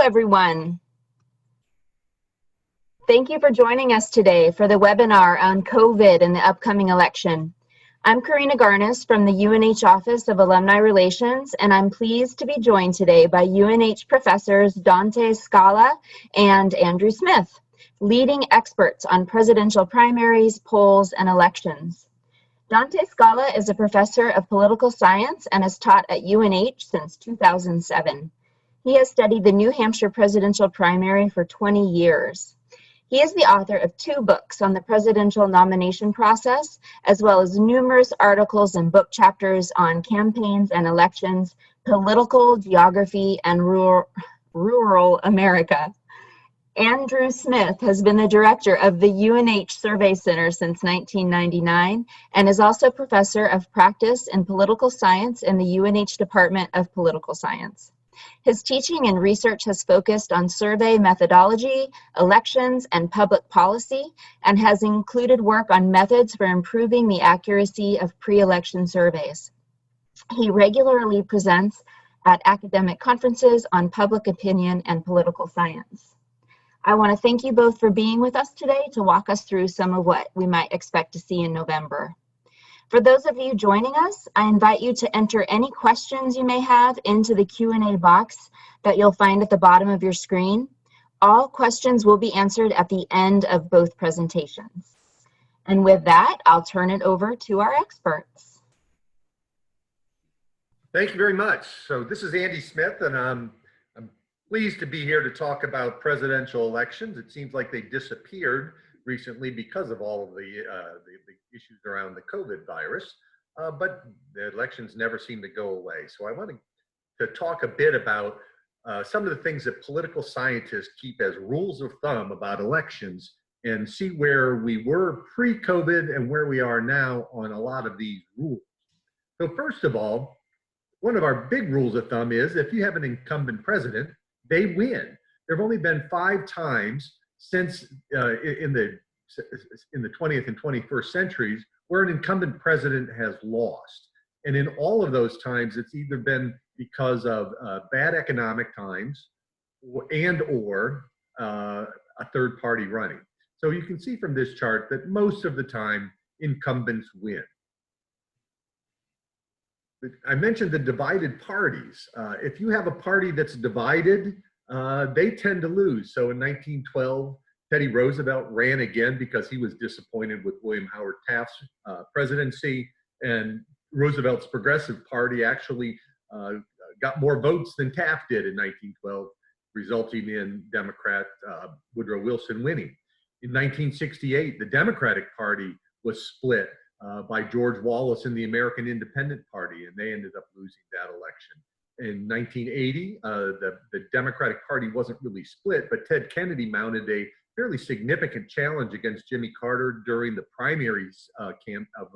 everyone. Thank you for joining us today for the webinar on COVID and the upcoming election. I'm Karina Garnis from the UNH Office of Alumni Relations, and I'm pleased to be joined today by UNH professors Dante, Scala, and Andrew Smith, leading experts on presidential primaries, polls, and elections. Dante Scala is a professor of political science and has taught at UNH since 2007. He has studied the New Hampshire presidential primary for 20 years. He is the author of 2 books on the presidential nomination process, as well as numerous articles and book chapters on campaigns and elections, political geography, and rural America. Andrew Smith has been the director of the UNH Survey Center since 1999 and is also professor of practice in political science in the UNH Department of Political Science. His teaching and research has focused on survey methodology, elections, and public policy, and has included work on methods for improving the accuracy of pre-election surveys. He regularly presents at academic conferences on public opinion and political science. I want to thank you both for being with us today to walk us through some of what we might expect to see in November. For those of you joining us, I invite you to enter any questions you may have into the Q&A box that you'll find at the bottom of your screen. All questions will be answered at the end of both presentations. And with that, I'll turn it over to our experts. Thank you very much. So this is Andy Smith, and I'm pleased to be here to talk about presidential elections. It seems like they disappeared recently because of all of the issues around the COVID virus, but the elections never seem to go away. So I wanted to talk a bit about some of the things that political scientists keep as rules of thumb about elections and see where we were pre-COVID and where we are now on a lot of these rules. So first of all, one of our big rules of thumb is if you have an incumbent president, they win. There have only been 5 times since in the 20th and 21st centuries where an incumbent president has lost. And in all of those times, it's either been because of bad economic times or a third party running. So you can see from this chart that most of the time incumbents win. I mentioned the divided parties. If you have a party that's divided, they tend to lose. So in 1912, Teddy Roosevelt ran again because he was disappointed with William Howard Taft's presidency, and Roosevelt's Progressive Party actually got more votes than Taft did in 1912, resulting in Democrat Woodrow Wilson winning. In 1968, the Democratic Party was split by George Wallace and the American Independent Party, and they ended up losing that election. In 1980, the Democratic Party wasn't really split, but Ted Kennedy mounted a fairly significant challenge against Jimmy Carter during the primaries camp of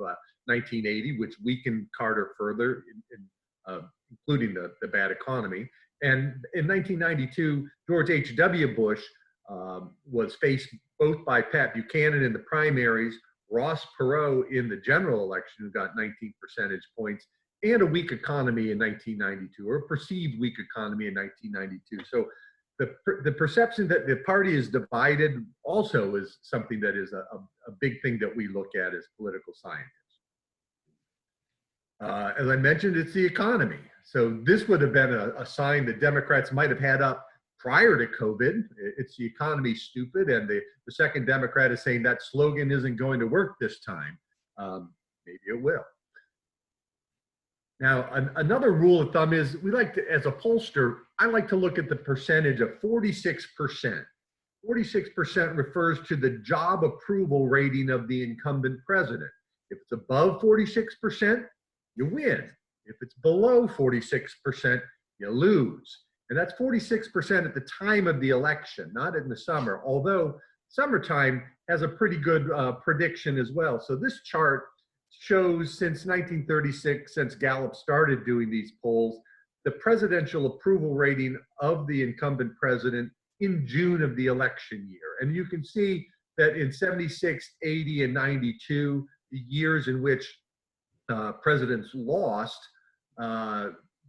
1980, which weakened Carter further, including the bad economy. And in 1992, George H.W. Bush was faced both by Pat Buchanan in the primaries, Ross Perot in the general election, who got 19 percentage points, and a weak economy in 1992, or a perceived weak economy in 1992. So the perception that the party is divided also is something that is a big thing that we look at as political scientists. As I mentioned, it's the economy. So this would have been a sign that Democrats might have had up prior to COVID. It's the economy, stupid, and the second Democrat is saying that slogan isn't going to work this time. Maybe it will. Now, another rule of thumb is we like to, as a pollster, I like to look at the percentage of 46%. 46% refers to the job approval rating of the incumbent president. If it's above 46%, you win. If it's below 46%, you lose. And that's 46% at the time of the election, not in the summer, although summertime has a pretty good prediction as well. So this chart shows since 1936, since Gallup started doing these polls, the presidential approval rating of the incumbent president in June of the election year. And you can see that in 76, 80, and 92, the years in which presidents lost,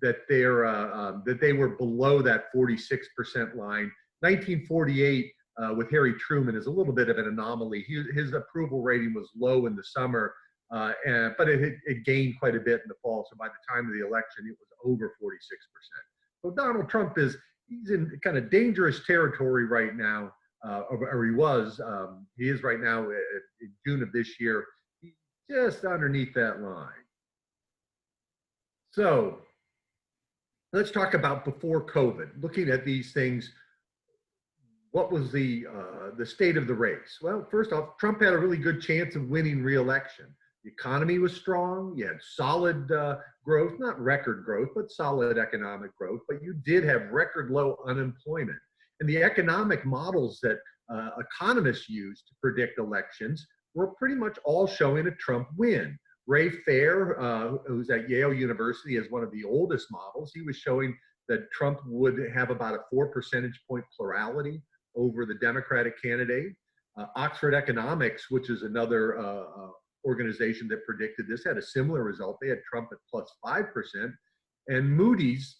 that they were below that 46% line. 1948 with Harry Truman is a little bit of an anomaly. His approval rating was low in the summer, but it gained quite a bit in the fall. So by the time of the election, it was over 46%. So Donald Trump he's in kind of dangerous territory right now, or he was. He is right now in June of this year. He's just underneath that line. So let's talk about before COVID. Looking at these things, what was the state of the race? Well, first off, Trump had a really good chance of winning re-election. The economy was strong. You had solid growth, not record growth, but solid economic growth. But you did have record low unemployment. And the economic models that economists use to predict elections were pretty much all showing a Trump win. Ray Fair, who's at Yale University, as one of the oldest models, he was showing that Trump would have about a 4 percentage point plurality over the Democratic candidate. Oxford Economics, which is another organization that predicted this, had a similar result. They had Trump at plus 5%. And Moody's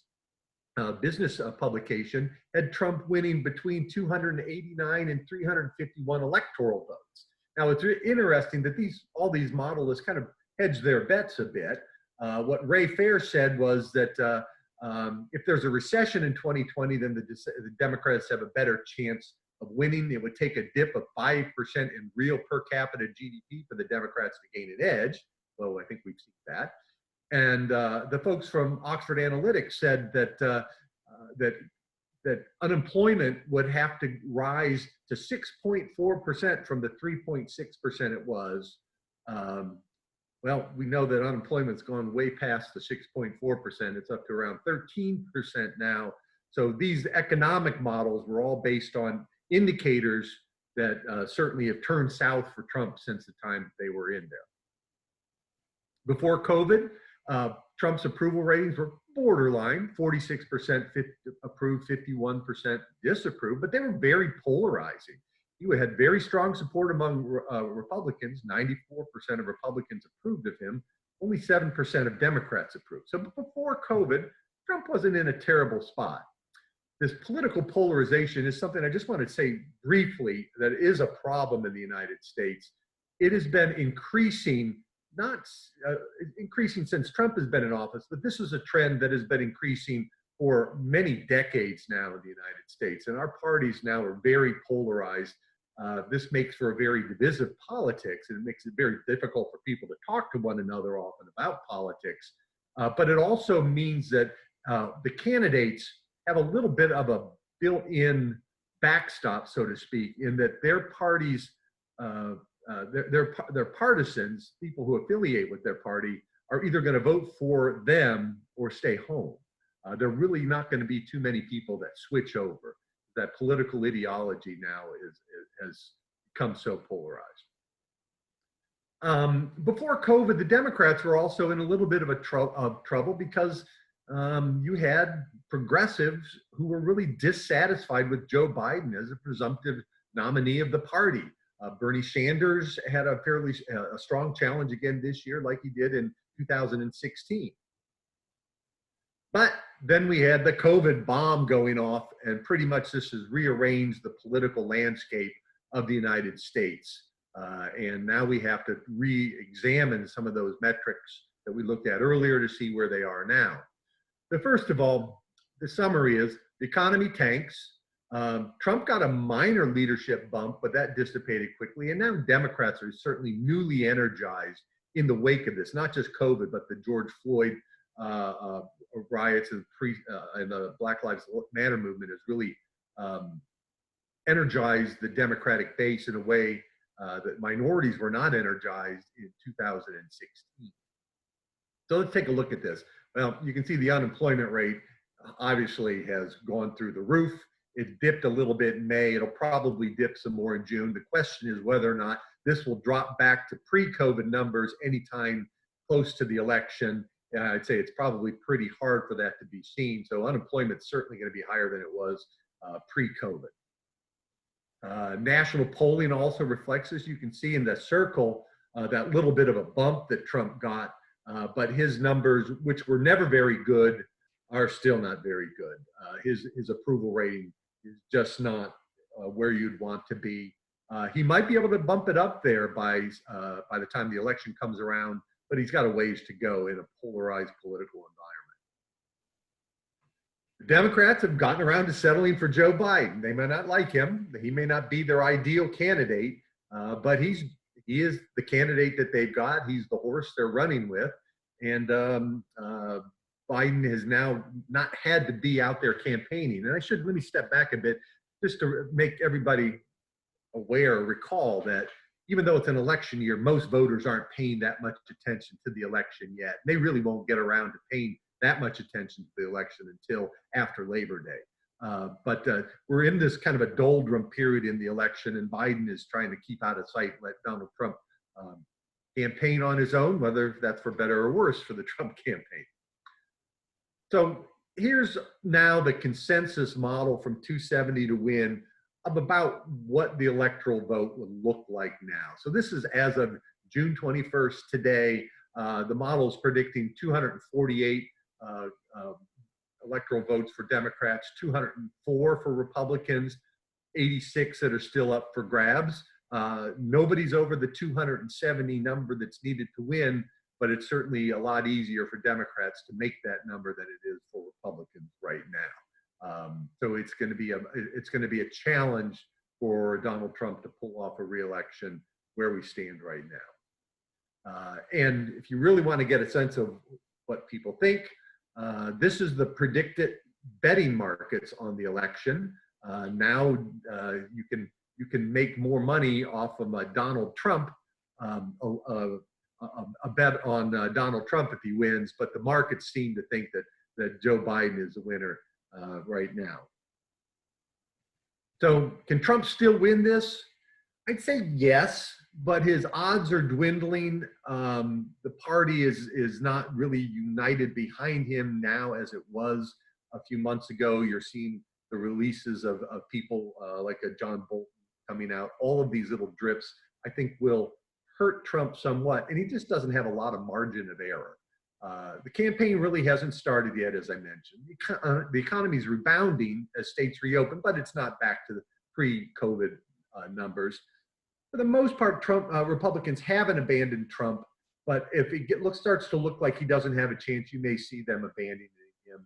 business publication had Trump winning between 289 and 351 electoral votes. Now, it's interesting that all these models kind of hedge their bets a bit. What Ray Fair said was that if there's a recession in 2020, then the Democrats have a better chance of winning. It would take a dip of 5% in real per capita GDP for the Democrats to gain an edge. Well, I think we've seen that. And the folks from Oxford Analytics said that unemployment would have to rise to 6.4% from the 3.6% it was. Well, we know that unemployment's gone way past the 6.4%. It's up to around 13% now. So these economic models were all based on indicators that certainly have turned south for Trump since the time they were in there. Before COVID, Trump's approval ratings were borderline, 46% approved, 51% disapproved, but they were very polarizing. You had very strong support among Republicans. 94% of Republicans approved of him. Only 7% of Democrats approved. So before COVID, Trump wasn't in a terrible spot. This political polarization is something I just want to say briefly that is a problem in the United States. It has been increasing, not increasing since Trump has been in office, but this is a trend that has been increasing for many decades now in the United States. And our parties now are very polarized. This makes for a very divisive politics, and it makes it very difficult for people to talk to one another often about politics. But it also means that the candidates have a little bit of a built-in backstop, so to speak, in that their parties, their partisans, people who affiliate with their party, are either going to vote for them or stay home. There are really not going to be too many people that switch over. That political ideology now has become so polarized. Before COVID, the Democrats were also in a little bit of trouble because you had progressives who were really dissatisfied with Joe Biden as a presumptive nominee of the party. Bernie Sanders had a fairly strong challenge again this year, like he did in 2016. But then we had the COVID bomb going off, and pretty much this has rearranged the political landscape of the United States. And now we have to re-examine some of those metrics that we looked at earlier to see where they are now. But first of all, the summary is the economy tanks. Trump got a minor leadership bump, but that dissipated quickly. And now Democrats are certainly newly energized in the wake of this, not just COVID, but the George Floyd riots and the Black Lives Matter movement has really energized the Democratic base in a way that minorities were not energized in 2016. So let's take a look at this. Well, you can see the unemployment rate obviously has gone through the roof. It dipped a little bit in May. It'll probably dip some more in June. The question is whether or not this will drop back to pre-COVID numbers anytime close to the election. I'd say it's probably pretty hard for that to be seen. So unemployment's certainly going to be higher than it was pre-COVID. National polling also reflects this. You can see in the circle that little bit of a bump that Trump got, but his numbers, which were never very good are still not very good. His approval rating is just not where you'd want to be. He might be able to bump it up there by the time the election comes around, but he's got a ways to go in a polarized political environment. The Democrats have gotten around to settling for Joe Biden. They may not like him. He may not be their ideal candidate, but he is the candidate that they've got. He's the horse they're running with. And Biden has now not had to be out there campaigning. And let me step back a bit just to make everybody aware, recall that even though it's an election year, most voters aren't paying that much attention to the election yet. They really won't get around to paying that much attention to the election until after Labor Day. But we're in this kind of a doldrum period in the election, and Biden is trying to keep out of sight, let Donald Trump campaign on his own, whether that's for better or worse for the Trump campaign. So here's now the consensus model from 270 to win of about what the electoral vote would look like now. So this is as of June 21st today. The model is predicting 248 electoral votes for Democrats, 204 for Republicans, 86 that are still up for grabs. Nobody's over the 270 number that's needed to win, but it's certainly a lot easier for Democrats to make that number than it is for Republicans right now. So it's going to be a challenge for Donald Trump to pull off a re-election where we stand right now. And if you really want to get a sense of what people think, this is the predicted betting markets on the election. Now you can make more money off of Donald Trump, a bet on Donald Trump if he wins, but the markets seem to think that Joe Biden is the winner right now. So can Trump still win this? I'd say yes, but his odds are dwindling. The party is not really united behind him now as it was a few months ago. You're seeing the releases of people like a John Bolton coming out. All of these little drips, I think, will hurt Trump somewhat, and he just doesn't have a lot of margin of error. The campaign really hasn't started yet, as I mentioned. The economy is rebounding as states reopen, but it's not back to the pre-COVID numbers. For the most part, Republicans haven't abandoned Trump, but if it starts to look like he doesn't have a chance, you may see them abandoning him.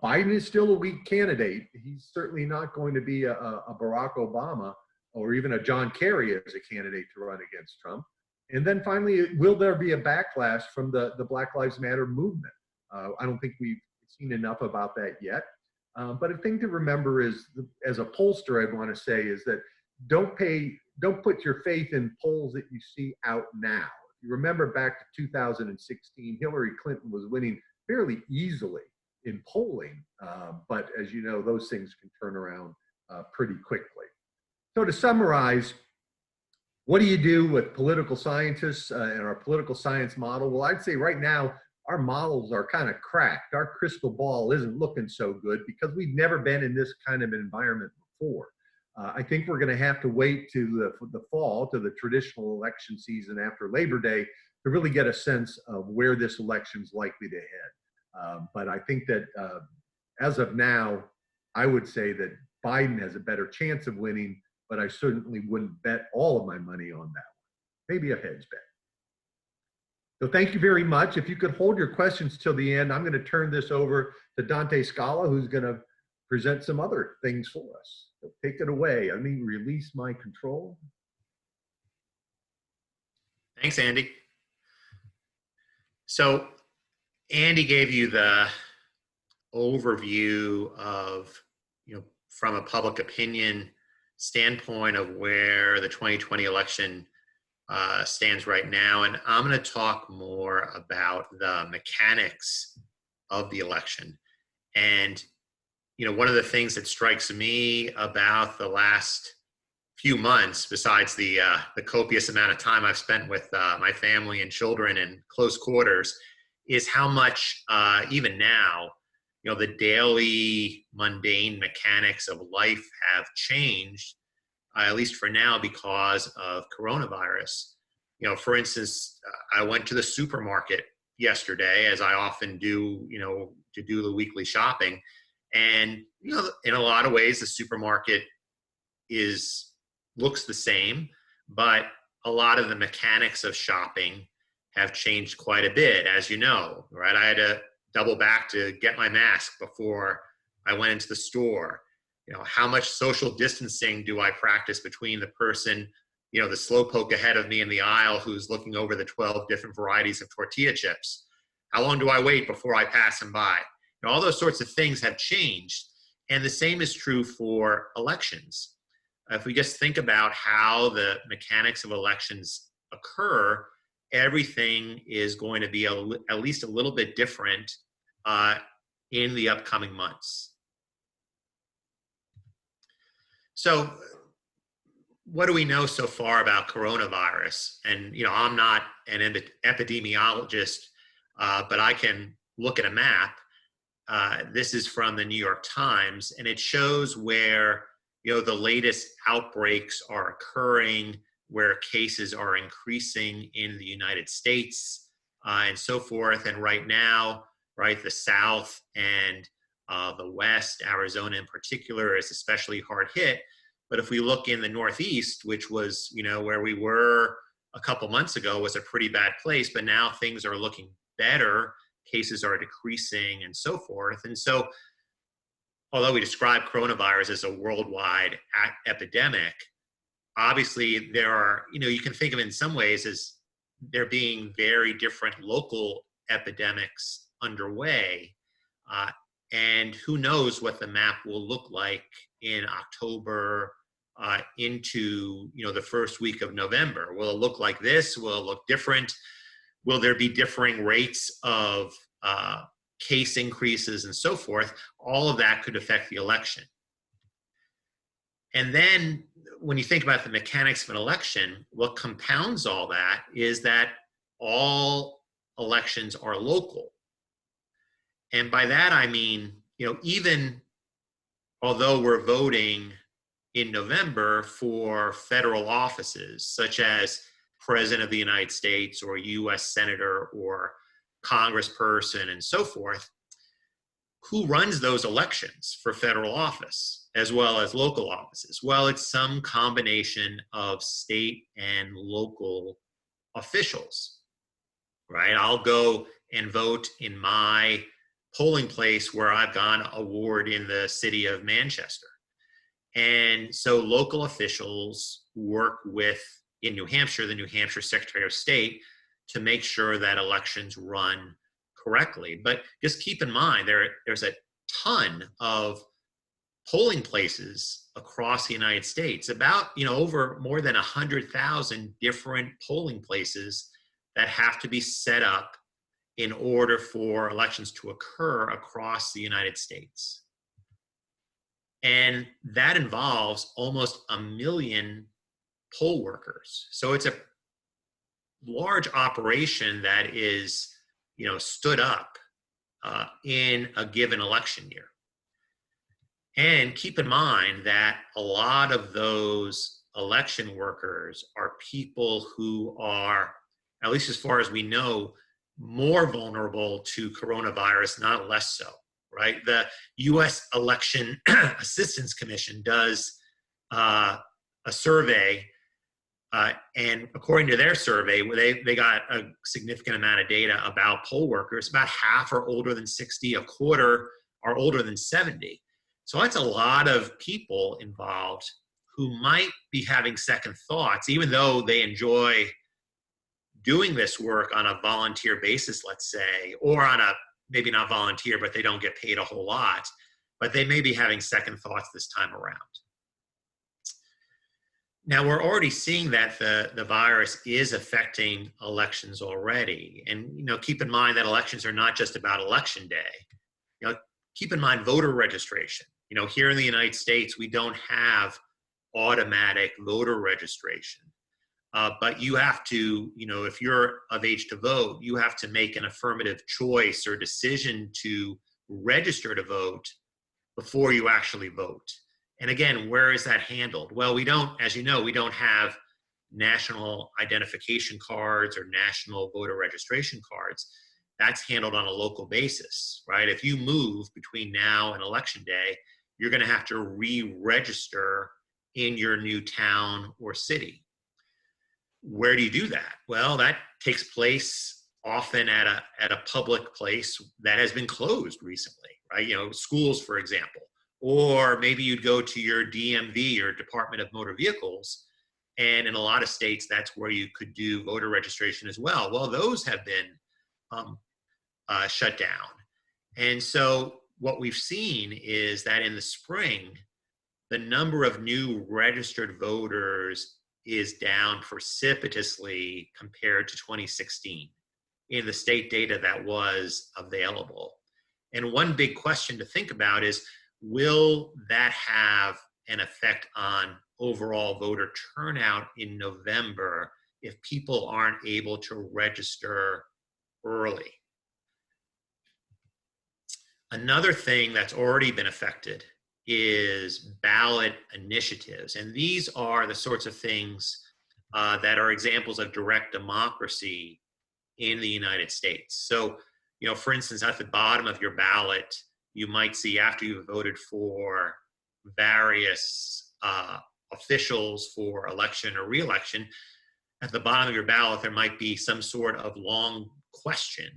Biden is still a weak candidate. He's certainly not going to be a Barack Obama or even a John Kerry as a candidate to run against Trump. And then finally, will there be a backlash from the Black Lives Matter movement? I don't think we've seen enough about that yet. But a thing to remember is, as a pollster, I'd want to say is that don't put your faith in polls that you see out now. If you remember back to 2016, Hillary Clinton was winning fairly easily in polling. But as you know, those things can turn around pretty quickly. So to summarize, what do you do with political scientists and our political science model? Well, I'd say right now, our models are kind of cracked. Our crystal ball isn't looking so good because we've never been in this kind of environment before. I think we're going to have to wait to the fall, to the traditional election season after Labor Day, to really get a sense of where this election is likely to head. But I think that as of now, I would say that Biden has a better chance of winning, but I certainly wouldn't bet all of my money on that one. Maybe a hedge bet. So thank you very much. If you could hold your questions till the end, I'm going to turn this over to Dante Scala, who's going to present some other things for us. So take it away. Let me release my control. Thanks, Andy. So Andy gave you the overview of, from a public opinion standpoint of where the 2020 election stands right now. And I'm going to talk more about the mechanics of the election. And, one of the things that strikes me about the last few months, besides the copious amount of time I've spent with my family and children in close quarters, is how much, even now, the daily mundane mechanics of life have changed, at least for now, because of coronavirus. For instance, I went to the supermarket yesterday, as I often do, to do the weekly shopping. And, in a lot of ways, the supermarket looks the same, but a lot of the mechanics of shopping have changed quite a bit, as you know, right? I had to double back to get my mask before I went into the store. How much social distancing do I practice between the person, the slowpoke ahead of me in the aisle who's looking over the 12 different varieties of tortilla chips? How long do I wait before I pass them by? All those sorts of things have changed. And the same is true for elections. If we just think about how the mechanics of elections occur, everything is going to be at least a little bit different in the upcoming months. So what do we know so far about coronavirus? And, I'm not an epidemiologist, but I can look at a map. This is from the New York Times, and it shows where, the latest outbreaks are occurring, where cases are increasing in the United States, and so forth. And right now, right, the South and the West, Arizona in particular, is especially hard hit. But if we look in the Northeast, which was, where we were a couple months ago, was a pretty bad place, but now things are looking better. Cases are decreasing and so forth. And so, although we describe coronavirus as a worldwide epidemic, obviously there are, you can think of it in some ways as there being very different local epidemics underway. And who knows what the map will look like in October into, the first week of November. Will it look like this? Will it look different? Will there be differing rates of case increases and so forth? All of that could affect the election. And then when you think about the mechanics of an election, what compounds all that is that all elections are local. And by that, I mean, even although we're voting in November for federal offices, such as President of the United States or U.S. Senator or Congressperson and so forth, who runs those elections for federal office as well as local offices? Well, it's some combination of state and local officials, right? I'll go and vote in my polling place where I've gone a ward in the city of Manchester. And so local officials work with, in New Hampshire, the New Hampshire Secretary of State, to make sure that elections run correctly. But just keep in mind, there's a ton of polling places across the United States, about, over more than 100,000 different polling places that have to be set up in order for elections to occur across the United States. And that involves almost 1 million poll workers. So it's a large operation that is, stood up in a given election year. And keep in mind that a lot of those election workers are people who are, at least as far as we know, more vulnerable to coronavirus, not less so, right? The U.S. Election Assistance Commission does a survey, and according to their survey, they got a significant amount of data about poll workers. About half are older than 60, a quarter are older than 70. So that's a lot of people involved who might be having second thoughts, even though they enjoy doing this work on a volunteer basis, let's say, or on a, maybe not volunteer, but they don't get paid a whole lot, but they may be having second thoughts this time around. Now, we're already seeing that the virus is affecting elections already. And, keep in mind that elections are not just about election day. Keep in mind voter registration. Here in the United States, we don't have automatic voter registration. But you have to, if you're of age to vote, you have to make an affirmative choice or decision to register to vote before you actually vote. And again, where is that handled? Well, we don't, as you know, we don't have national identification cards or national voter registration cards. that's handled on a local basis, right? If you move between now and election day, you're going to have to re-register in your new town or city. Where do you do that? Well, that takes place often at a public place that has been closed recently, right? You know, schools, for example. Or maybe you'd go to your DMV, or Department of Motor Vehicles, and in a lot of states, that's where you could do voter registration as well. Well, those have been shut down. And so what we've seen is that in the spring, the number of new registered voters is down precipitously compared to 2016 in the state data that was available. And one big question to think about is, will that have an effect on overall voter turnout in November if people aren't able to register early? Another thing that's already been affected is ballot initiatives. And these are the sorts of things that are examples of direct democracy in the United States. So, you know, for instance, at the bottom of your ballot, you might see, after you've voted for various officials for election or re-election, at the bottom of your ballot, there might be some sort of long question,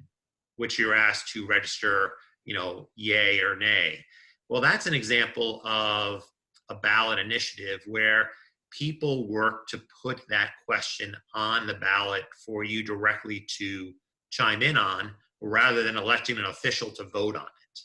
which you're asked to register, you know, yay or nay. Well, that's an example of a ballot initiative where people work to put that question on the ballot for you directly to chime in on, rather than electing an official to vote on it.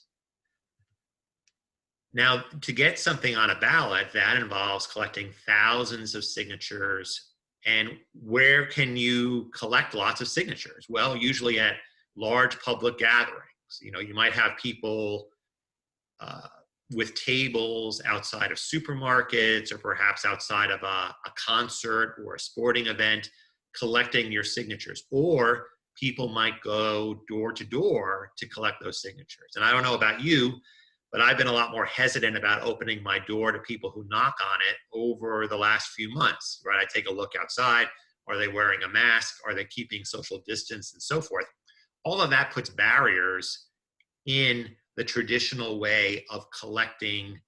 Now, to get something on a ballot, that involves collecting thousands of signatures. And where can you collect lots of signatures? Well, usually at large public gatherings. You know, you might have people with tables outside of supermarkets, or perhaps outside of a concert or a sporting event, collecting your signatures. Or people might go door to door to collect those signatures. And I don't know about you, but I've been a lot more hesitant about opening my door to people who knock on it over the last few months, right? I take a look outside. Are they wearing a mask? Are they keeping social distance, and so forth? All of that puts barriers in the traditional way of collecting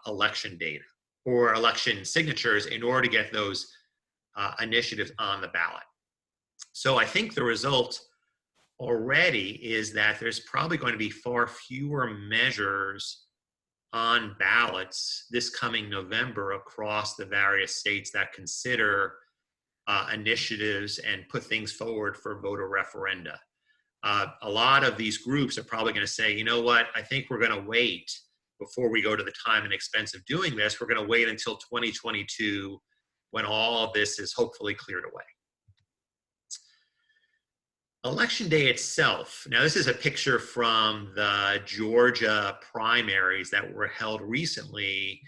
election data or election signatures in order to get those initiatives on the ballot. So I think the result already is that there's probably going to be far fewer measures on ballots this coming November across the various states that consider initiatives and put things forward for voter referenda. A lot of these groups are probably going to say, you know what, I think we're going to wait before we go to the time and expense of doing this. We're going to wait until 2022, when all of this is hopefully cleared away. Election day itself. Now, this is a picture from the Georgia primaries that were held recently,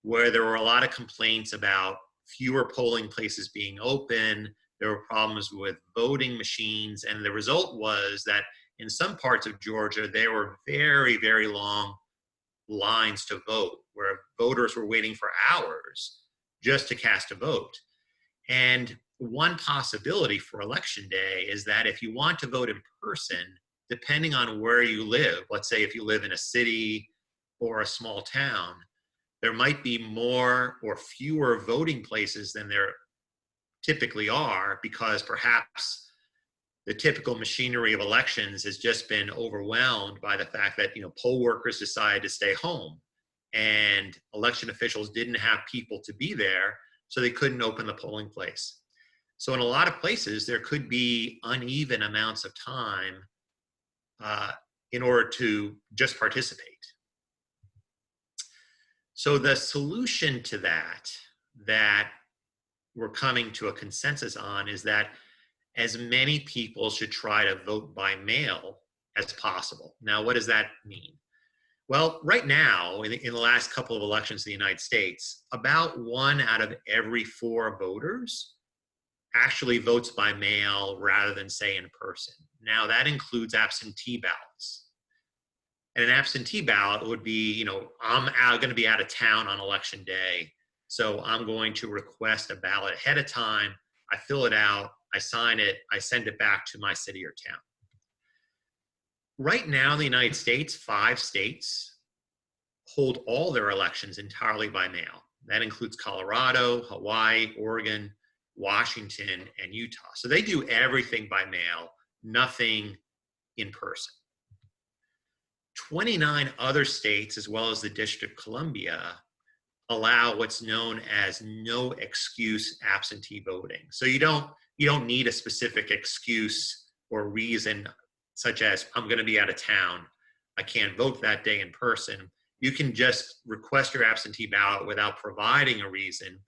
where there were a lot of complaints about fewer polling places being open. There were problems with voting machines, and the result was that in some parts of Georgia, there were very, very long lines to vote, where voters were waiting for hours just to cast a vote. And one possibility for election day is that if you want to vote in person, depending on where you live, let's say if you live in a city or a small town, there might be more or fewer voting places than there typically are, because perhaps the typical machinery of elections has just been overwhelmed by the fact that, you know, poll workers decided to stay home and election officials didn't have people to be there, so they couldn't open the polling place. So in a lot of places, there could be uneven amounts of time in order to just participate. So the solution to that we're coming to a consensus on, is that as many people should try to vote by mail as possible. Now, what does that mean? Well, right now, in the last couple of elections in the United States, about 1 out of every 4 voters actually votes by mail rather than, say, in person. Now, that includes absentee ballots. And an absentee ballot would be, you know, I'm going to be out of town on election day, so I'm going to request a ballot ahead of time. I fill it out, I sign it, I send it back to my city or town. Right now in the United States, 5 states hold all their elections entirely by mail. That includes Colorado, Hawaii, Oregon, Washington, and Utah. So they do everything by mail, nothing in person. 29 other states, as well as the District of Columbia, allow what's known as no excuse absentee voting. So you don't need a specific excuse or reason, such as I'm going to be out of town, I can't vote that day in person. You can just request your absentee ballot without providing a reason,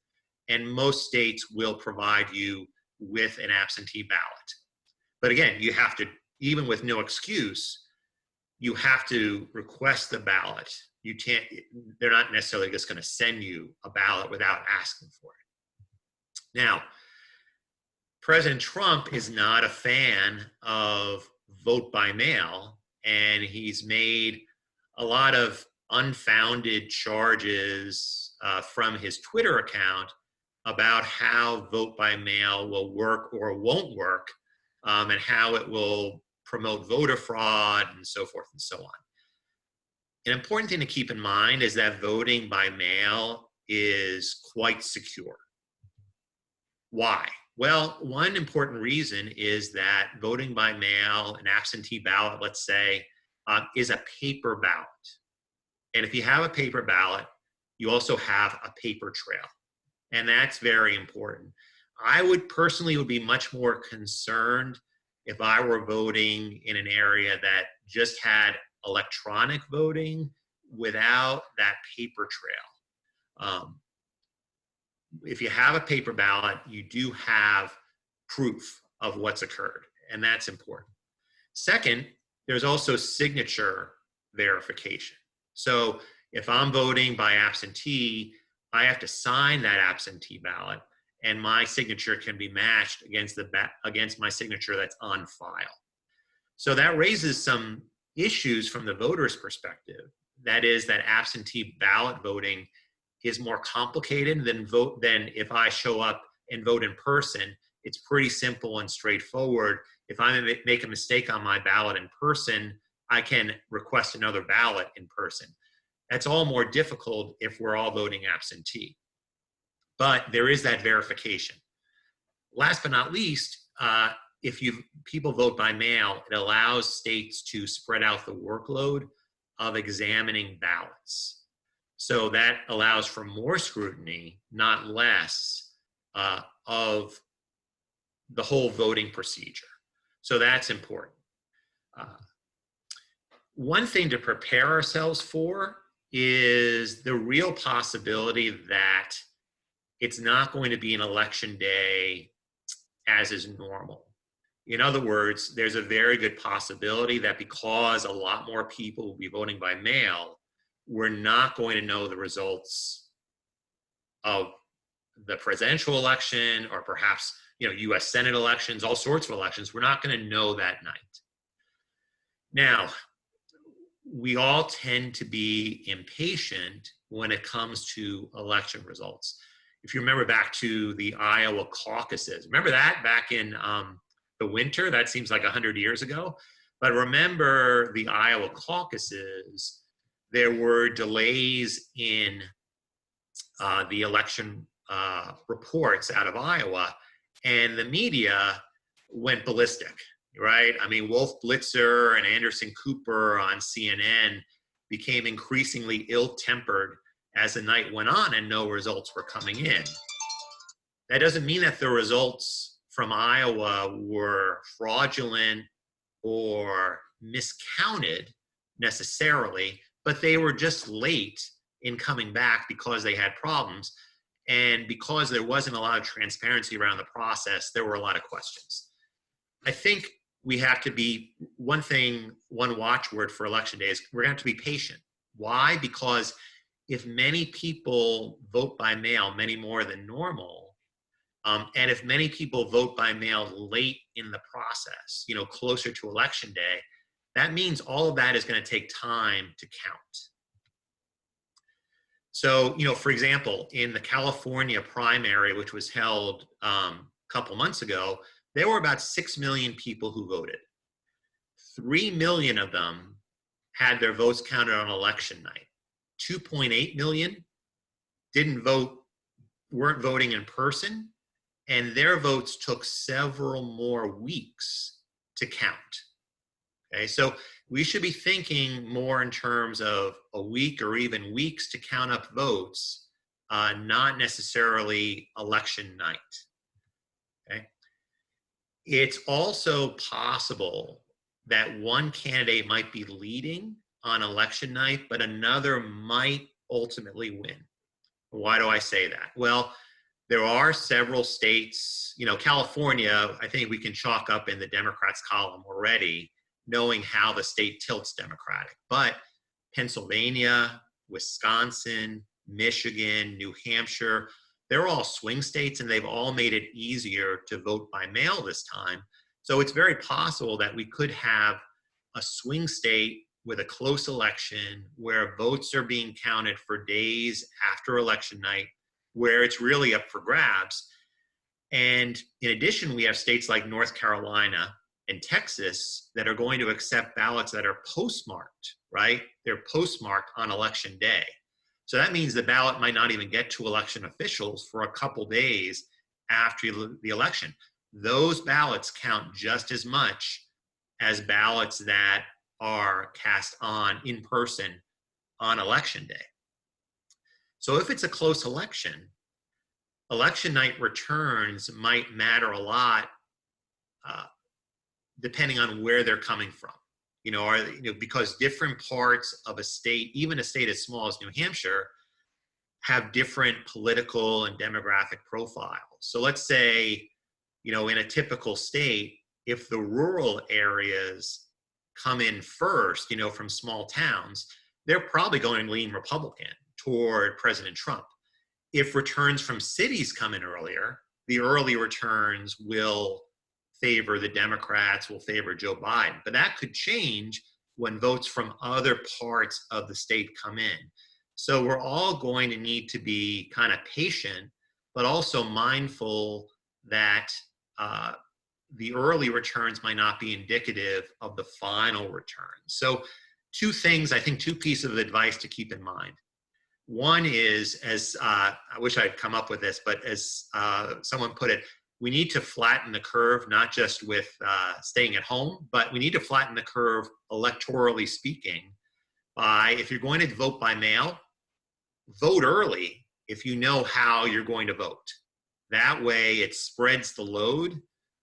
and most states will provide you with an absentee ballot. But again, you have to, even with no excuse, you have to request the ballot. You can't, they're not necessarily just going to send you a ballot without asking for it. Now, President Trump is not a fan of vote by mail, and he's made a lot of unfounded charges from his Twitter account about how vote by mail will work or won't work, and how it will promote voter fraud and so forth and so on. An important thing to keep in mind is that voting by mail is quite secure. Why? Well, one important reason is that voting by mail, an absentee ballot, let's say, is a paper ballot. And if you have a paper ballot, you also have a paper trail. And that's very important. I would personally be much more concerned if I were voting in an area that just had electronic voting without that paper trail. If you have a paper ballot, you do have proof of what's occurred, and that's important. Second, there's also signature verification. So if I'm voting by absentee, I have to sign that absentee ballot, and my signature can be matched against my signature that's on file. So that raises some issues from the voter's perspective. That is that absentee ballot voting is more complicated than if I show up and vote in person. It's pretty simple and straightforward. If I make a mistake on my ballot in person, I can request another ballot in person. That's all more difficult if we're all voting absentee. But there is that verification. Last but not least, if people vote by mail, it allows states to spread out the workload of examining ballots. So that allows for more scrutiny, not less, of the whole voting procedure. So that's important. One thing to prepare ourselves for is the real possibility that it's not going to be an election day as is normal. In other words, there's a very good possibility that because a lot more people will be voting by mail, we're not going to know the results of the presidential election, or perhaps, U.S. Senate elections, all sorts of elections. We're not going to know that night. Now, we all tend to be impatient when it comes to election results. If you remember back to the Iowa caucuses, remember that back in the winter? That seems like 100 years ago. But remember the Iowa caucuses, there were delays in the election reports out of Iowa, and the media went ballistic, right? I mean, Wolf Blitzer and Anderson Cooper on CNN became increasingly ill-tempered as the night went on and no results were coming in. That doesn't mean that the results from Iowa were fraudulent or miscounted necessarily, but they were just late in coming back because they had problems. And because there wasn't a lot of transparency around the process, there were a lot of questions. I think we have to be, one watchword for election day is we're going to have to be patient. Why? Because if many people vote by mail, many more than normal, and if many people vote by mail late in the process, closer to election day, that means all of that is going to take time to count. So, for example, in the California primary, which was held a couple months ago, there were about 6 million people who voted. 3 million of them had their votes counted on election night. 2.8 million didn't vote, weren't voting in person, and their votes took several more weeks to count. Okay, so we should be thinking more in terms of a week or even weeks to count up votes, not necessarily election night. Okay, it's also possible that one candidate might be leading on election night, but another might ultimately win. Why do I say that? Well, there are several states, you know, California, I think we can chalk up in the Democrats column already, knowing how the state tilts Democratic. But Pennsylvania, Wisconsin, Michigan, New Hampshire, they're all swing states, and they've all made it easier to vote by mail this time. So it's very possible that we could have a swing state with a close election where votes are being counted for days after election night, where it's really up for grabs. And in addition, we have states like North Carolina and Texas that are going to accept ballots that are postmarked, right? They're postmarked on election day. So that means the ballot might not even get to election officials for a couple days after the election. Those ballots count just as much as ballots that are cast on in person on election day. So if it's a close election, election night returns might matter a lot depending on where they're coming from. You know, because different parts of a state, even a state as small as New Hampshire, have different political and demographic profiles. So let's say, you know, in a typical state, if the rural areas come in first, you know, from small towns, they're probably going to lean Republican toward President Trump. If returns from cities come in earlier, the early returns will favor the Democrats, will favor Joe Biden. But that could change when votes from other parts of the state come in. So we're all going to need to be kind of patient, but also mindful that the early returns might not be indicative of the final returns. So two things, I think two pieces of advice to keep in mind. One is, as I wish I'd come up with this, but as someone put it, we need to flatten the curve, not just with staying at home, but we need to flatten the curve electorally speaking by, if you're going to vote by mail, vote early if you know how you're going to vote. That way it spreads the load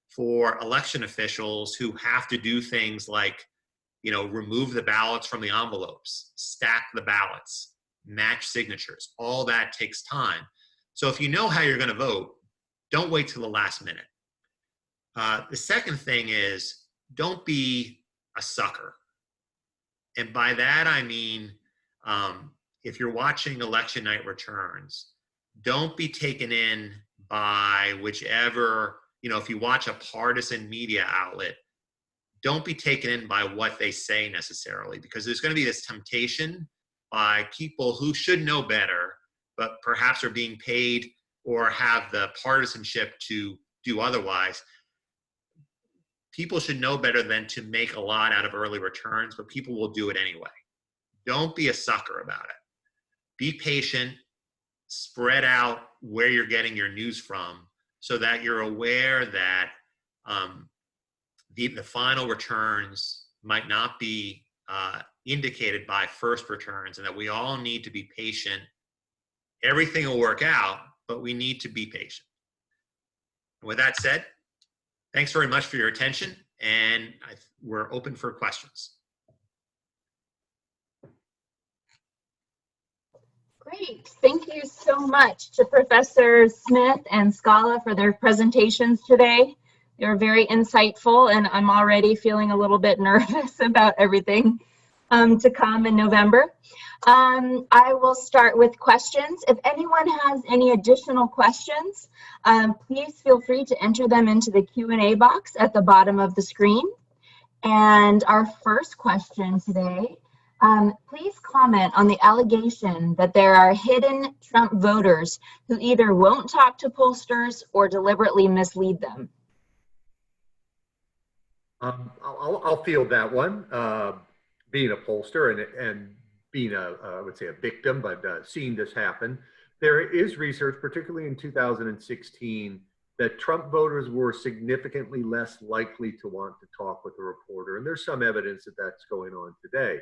for election officials who have to do things like, you know, remove the ballots from the envelopes, stack the ballots, match signatures. All that takes time. So if you know how you're going to vote, don't wait till the last minute. The second thing is, don't be a sucker. And by that, I mean, if you're watching election night returns, don't be taken in by whichever, you know, if you watch a partisan media outlet, don't be taken in by what they say necessarily, because there's going to be this temptation by people who should know better, but perhaps are being paid or have the partisanship to do otherwise. People should know better than to make a lot out of early returns, but people will do it anyway. Don't be a sucker about it. Be patient, spread out where you're getting your news from so that you're aware that the final returns might not be indicated by first returns, and that we all need to be patient. Everything will work out, but we need to be patient. And with that said, thanks very much for your attention, and we're open for questions. Great. Thank you so much to Professor Smith and Scala for their presentations today. They were very insightful, and I'm already feeling a little bit nervous about everything to come in November. I will start with questions. If anyone has any additional questions, please feel free to enter them into the Q&A box at the bottom of the screen. And our first question today, please comment on the allegation that there are hidden Trump voters who either won't talk to pollsters or deliberately mislead them. I'll field that one. Being a pollster and being I would say a victim, but seeing this happen, there is research, particularly in 2016, that Trump voters were significantly less likely to want to talk with a reporter. And there's some evidence that that's going on today.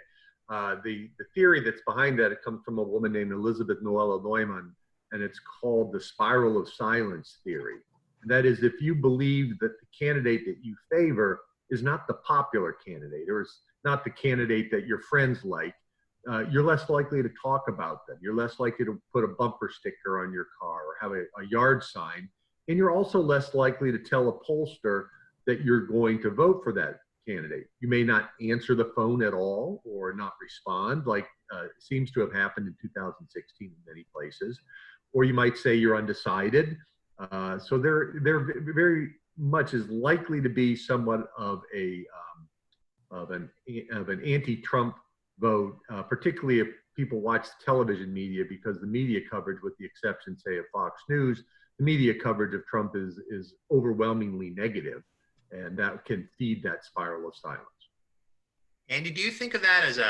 The theory that's behind that, it comes from a woman named Elizabeth Noella Neumann, and it's called the spiral of silence theory. And that is, if you believe that the candidate that you favor is not the popular candidate, or is not the candidate that your friends like, you're less likely to talk about them. You're less likely to put a bumper sticker on your car or have a yard sign. And you're also less likely to tell a pollster that you're going to vote for that candidate. You may not answer the phone at all or not respond, like seems to have happened in 2016 in many places. Or you might say you're undecided. So there very much is likely to be somewhat of an anti-Trump vote, particularly if people watch television media, because the media coverage, with the exception, say, of Fox News, the media coverage of Trump is overwhelmingly negative, and that can feed that spiral of silence. Andy, do you think of that as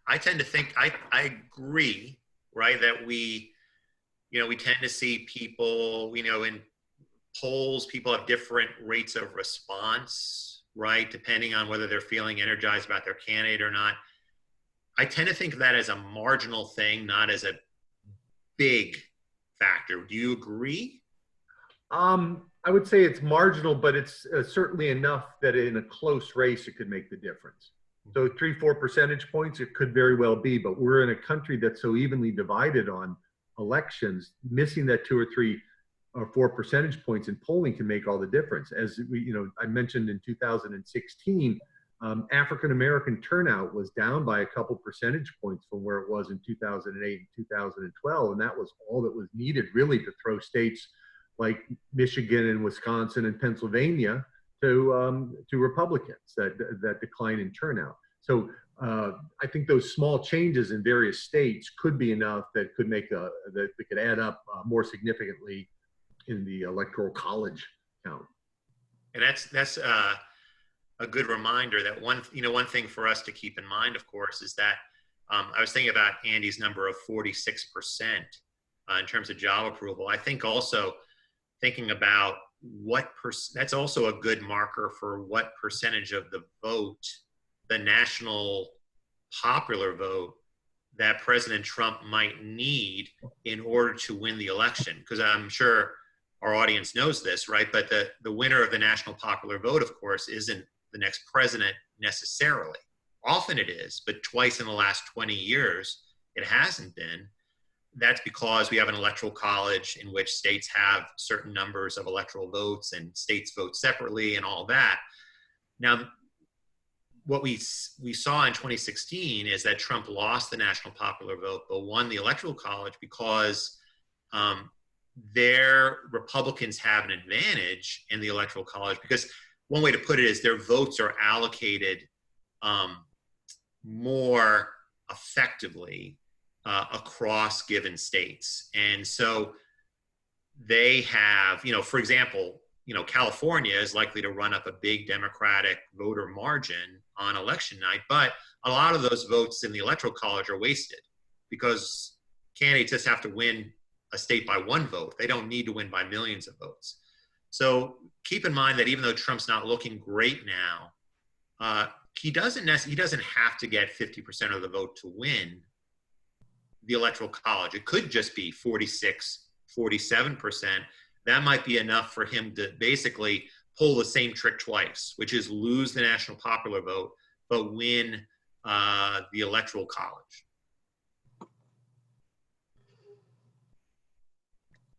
I tend to think, I agree, right, that we tend to see people, in polls, people have different rates of response, right, depending on whether they're feeling energized about their candidate or not. I tend to think of that as a marginal thing, not as a big factor. Do you agree? I would say it's marginal, but it's certainly enough that in a close race, it could make the difference. So 3-4 percentage points, it could very well be, but we're in a country that's so evenly divided on elections. Missing that 2 or 3 or 4 percentage points in polling can make all the difference. As we, I mentioned in 2016, African-American turnout was down by a couple percentage points from where it was in 2008 and 2012. And that was all that was needed really to throw states like Michigan and Wisconsin and Pennsylvania to Republicans, that decline in turnout. So I think those small changes in various states could be enough that could make that could add up more significantly in the electoral college count. And that's a good reminder that one thing for us to keep in mind, of course, is that I was thinking about Andy's number of 46% in terms of job approval. I think also thinking about that's also a good marker for what percentage of the vote, the national popular vote, that President Trump might need in order to win the election. Because I'm sure our audience knows this, right? But the winner of the national popular vote, of course, isn't the next president necessarily. Often it is, but twice in the last 20 years, it hasn't been. That's because we have an electoral college in which states have certain numbers of electoral votes and states vote separately and all that. Now, what we saw in 2016 is that Trump lost the national popular vote, but won the electoral college because their Republicans have an advantage in the electoral college, because one way to put it is their votes are allocated more effectively across given states. And so they have, for example, California is likely to run up a big Democratic voter margin on election night, but a lot of those votes in the electoral college are wasted because candidates just have to win a state by one vote. They don't need to win by millions of votes. So keep in mind that even though Trump's not looking great now, he doesn't have to get 50% of the vote to win the electoral college. It could just be 46, 47%. That might be enough for him to basically pull the same trick twice, which is lose the national popular vote, but win the electoral college.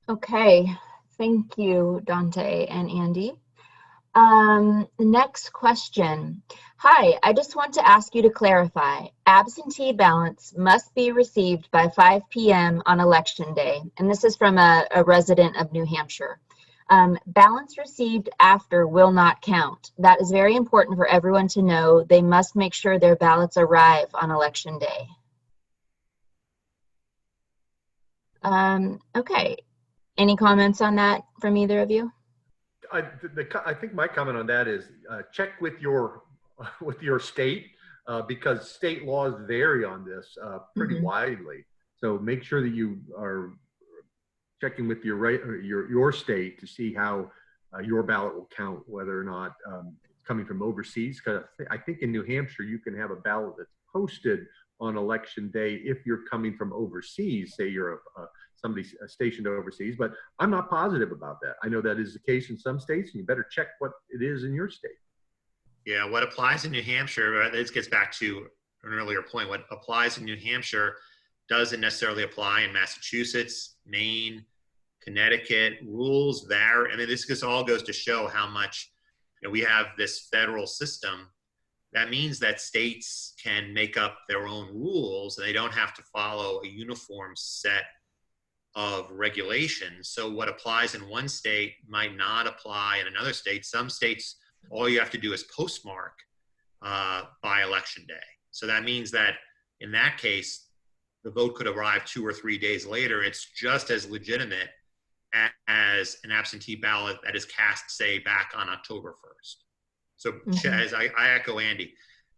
Okay, thank you, Dante and Andy. Next question. Hi, I just want to ask you to clarify. Absentee ballots must be received by 5 p.m. on election day. And this is from a resident of New Hampshire. Ballots received after will not count. That is very important for everyone to know. They must make sure their ballots arrive on election day. Okay. Any comments on that from either of you? I think my comment on that is check with your state because state laws vary on this pretty widely. So make sure that you are checking with your state to see how your ballot will count, whether or not it's coming from overseas. Because I think in New Hampshire you can have a ballot that's posted on election day if you're coming from overseas. Say you're somebody stationed overseas, but I'm not positive about that. I know that is the case in some states, and you better check what it is in your state. Yeah, what applies in New Hampshire, this gets back to an earlier point, what applies in New Hampshire doesn't necessarily apply in Massachusetts, Maine, Connecticut. Rules vary. I mean, this all goes to show how much we have this federal system. That means that states can make up their own rules, and they don't have to follow a uniform set of regulations. So what applies in one state might not apply in another state. Some states, all you have to do is postmark by election day. So that means that in that case, the vote could arrive 2 or 3 days later. It's just as legitimate as an absentee ballot that is cast, say, back on October 1st. So as I echo Andy,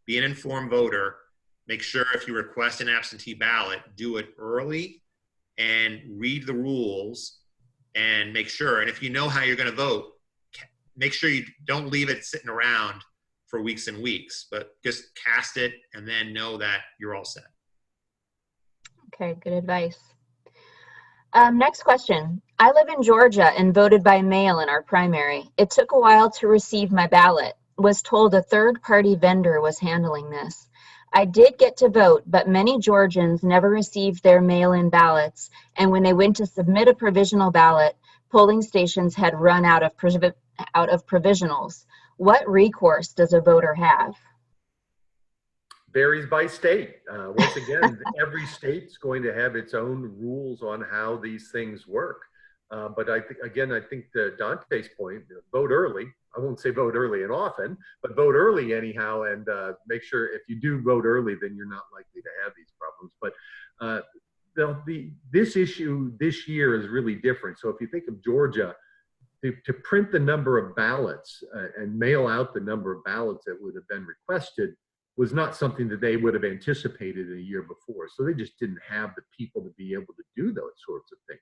be an informed voter. Make sure if you request an absentee ballot, do it early and read the rules and make sure. And if you know how you're going to vote, make sure you don't leave it sitting around for weeks and weeks, but just cast it and then know that you're all set. Okay, good advice. Next question. I live in Georgia and voted by mail in our primary. It took a while to receive my ballot. Was told a third-party vendor was handling this. I did get to vote, but many Georgians never received their mail-in ballots, and when they went to submit a provisional ballot, polling stations had run out of provisionals. What recourse does a voter have? Varies by state. Once again, every state's going to have its own rules on how these things work. But I think Dante's point, vote early. I won't say vote early and often, but vote early anyhow, and make sure if you do vote early, then you're not likely to have these problems. But this issue this year is really different. So if you think of Georgia, to print the number of ballots and mail out the number of ballots that would have been requested was not something that they would have anticipated a year before. So they just didn't have the people to be able to do those sorts of things.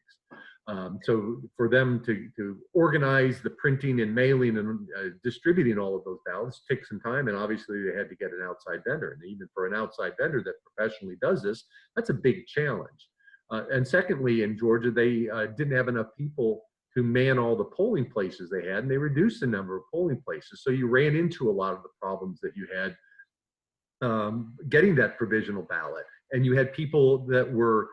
So for them to organize the printing and mailing and distributing all of those ballots took some time, and obviously they had to get an outside vendor. And even for an outside vendor that professionally does this, that's a big challenge. And secondly, in Georgia, they didn't have enough people to man all the polling places they had, and they reduced the number of polling places. So you ran into a lot of the problems that you had getting that provisional ballot. And you had people that were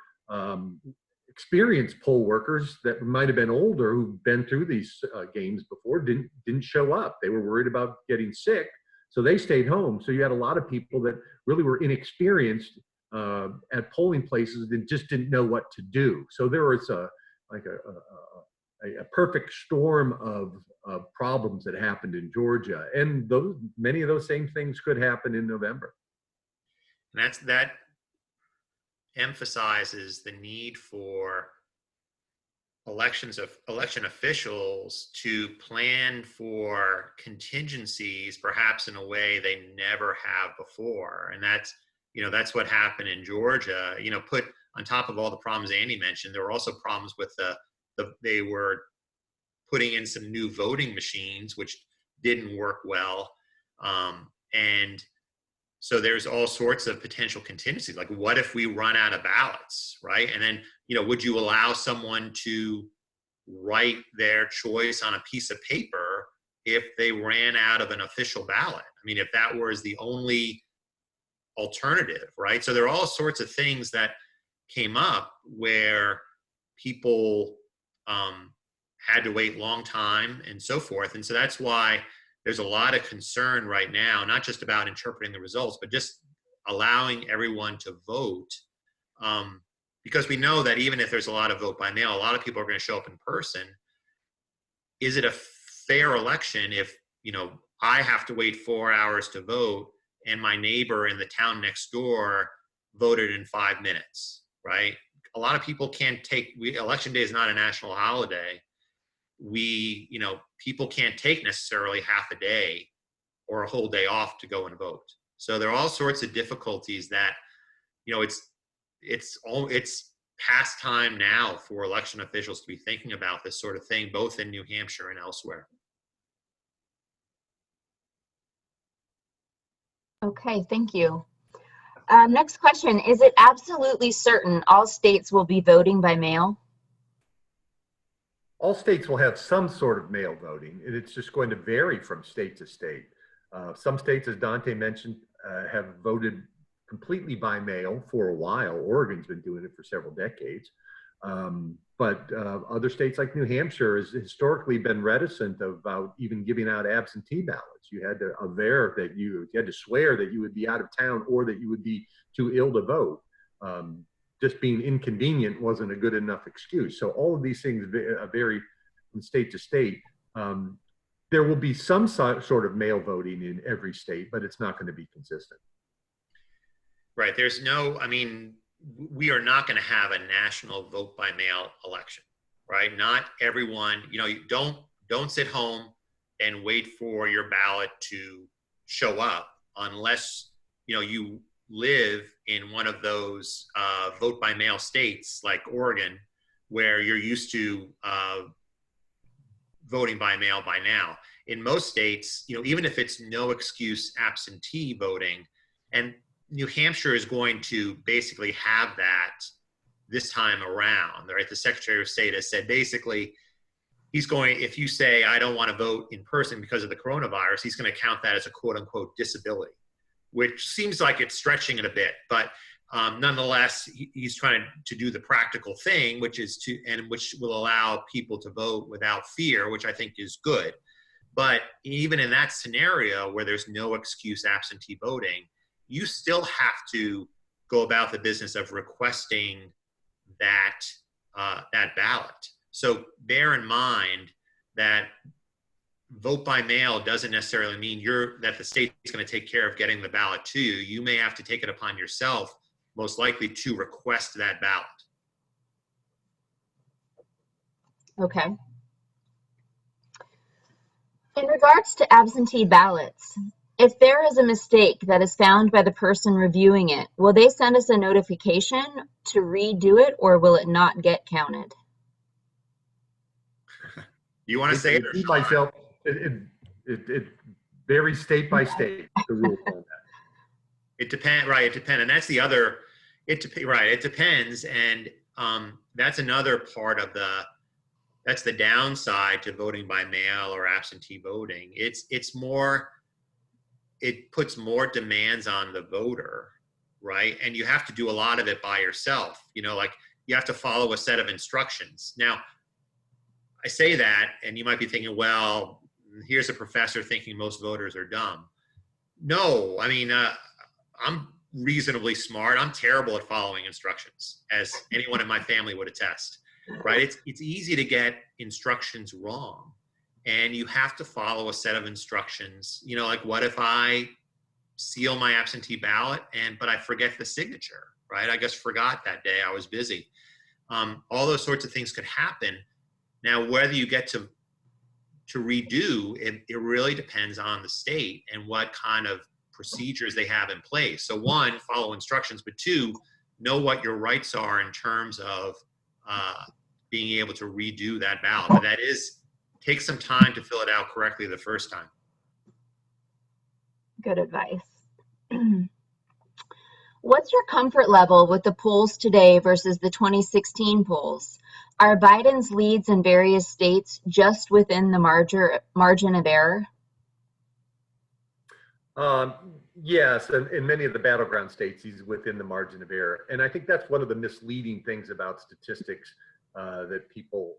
experienced poll workers that might have been older, who've been through these games before, didn't show up. They were worried about getting sick, so they stayed home. So you had a lot of people that really were inexperienced at polling places that just didn't know what to do. So there was a perfect storm of problems that happened in Georgia, and many of those same things could happen in November. And that emphasizes the need for election officials to plan for contingencies, perhaps in a way they never have before. And that's what happened in Georgia. Put on top of all the problems Andy mentioned, there were also problems with they were putting in some new voting machines, which didn't work well. And so there's all sorts of potential contingencies. Like, what if we run out of ballots, right? And then, would you allow someone to write their choice on a piece of paper if they ran out of an official ballot? I mean, if that was the only alternative, right? So there are all sorts of things that came up where people had to wait long time and so forth. And so that's why there's a lot of concern right now, not just about interpreting the results, but just allowing everyone to vote. Because we know that even if there's a lot of vote by mail, a lot of people are going to show up in person. Is it a fair election if, I have to wait 4 hours to vote and my neighbor in the town next door voted in 5 minutes, right? A lot of people can't election day is not a national holiday. people can't take necessarily half a day or a whole day off to go and vote. So there are all sorts of difficulties that, it's past time now for election officials to be thinking about this sort of thing, both in New Hampshire and elsewhere. Okay, thank you. Next question, is it absolutely certain all states will be voting by mail? All states will have some sort of mail voting, and it's just going to vary from state to state. Some states, as Dante mentioned, have voted completely by mail for a while. Oregon's been doing it for several decades. But other states like New Hampshire has historically been reticent about even giving out absentee ballots. You had to aver that you had to swear that you would be out of town or that you would be too ill to vote. Just being inconvenient wasn't a good enough excuse. So all of these things vary from state to state. There will be some sort of mail voting in every state, but it's not going to be consistent. Right. We are not going to have a national vote by mail election, right? Not everyone, you don't sit home and wait for your ballot to show up unless, you live in one of those vote by mail states like Oregon, where you're used to voting by mail by now. In most states, even if it's no excuse absentee voting, and New Hampshire is going to basically have that this time around, right? The Secretary of State has said basically if you say, I don't want to vote in person because of the coronavirus, he's going to count that as a quote unquote disability, which seems like it's stretching it a bit. But nonetheless, he's trying to do the practical thing, which will allow people to vote without fear, which I think is good. But even in that scenario where there's no excuse absentee voting, you still have to go about the business of requesting that ballot. So bear in mind that vote by mail doesn't necessarily mean that the state's going to take care of getting the ballot to you. You may have to take it upon yourself, most likely, to request that ballot. Okay. In regards to absentee ballots, if there is a mistake that is found by the person reviewing it, will they send us a notification to redo it, or will it not get counted? You want to say it? Myself, it varies state by state, the rules on that. It depends, right? It depends, and that's the other. It depends, and that's another part of that's the downside to voting by mail or absentee voting. It puts more demands on the voter, right? And you have to do a lot of it by yourself. Like you have to follow a set of instructions. Now, I say that, and you might be thinking, well, here's a professor thinking most voters are dumb. No, I'm reasonably smart. I'm terrible at following instructions, as anyone in my family would attest, right? It's easy to get instructions wrong. And you have to follow a set of instructions. Like what if I seal my absentee ballot but I forget the signature, right? I just forgot that day, I was busy. All those sorts of things could happen. Now, whether you get to redo, it really depends on the state and what kind of procedures they have in place. So one, follow instructions, but two, know what your rights are in terms of being able to redo that ballot. But that take some time to fill it out correctly the first time. Good advice. What's your comfort level with the polls today versus the 2016 polls? Are Biden's leads in various states just within the margin of error? Yes, and in many of the battleground states, he's within the margin of error. And I think that's one of the misleading things about statistics that people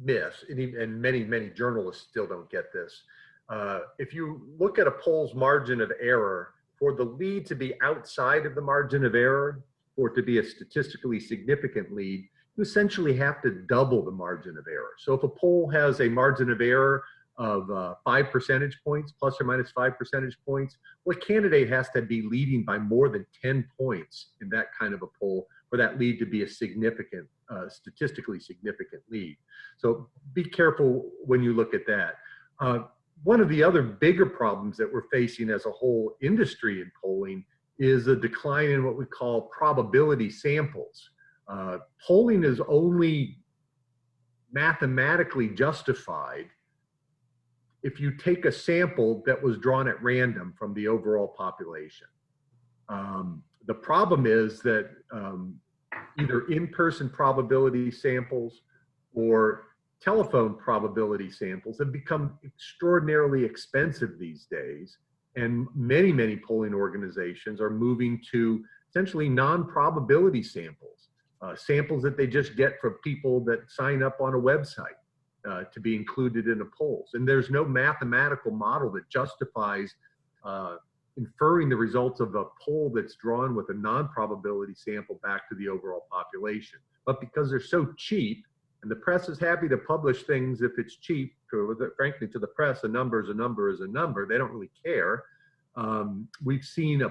miss, and many journalists still don't get this. If you look at a poll's margin of error, for the lead to be outside of the margin of error, or to be a statistically significant lead, you essentially have to double the margin of error. So if a poll has a margin of error of 5 percentage points, plus or minus 5 percentage points, well, a candidate has to be leading by more than 10 points in that kind of a poll for that lead to be a significant, statistically significant lead. So be careful when you look at that. One of the other bigger problems that we're facing as a whole industry in polling is a decline in what we call probability samples. Polling is only mathematically justified if you take a sample that was drawn at random from the overall population. The problem is that either in-person probability samples or telephone probability samples have become extraordinarily expensive these days. And many, many polling organizations are moving to essentially non-probability samples, samples that they just get from people that sign up on a website to be included in the polls. And there's no mathematical model that justifies inferring the results of a poll that's drawn with a non-probability sample back to the overall population. But because they're so cheap, and the press is happy to publish things if it's cheap, frankly, to the press, a number is a number is a number. They don't really care. We've seen a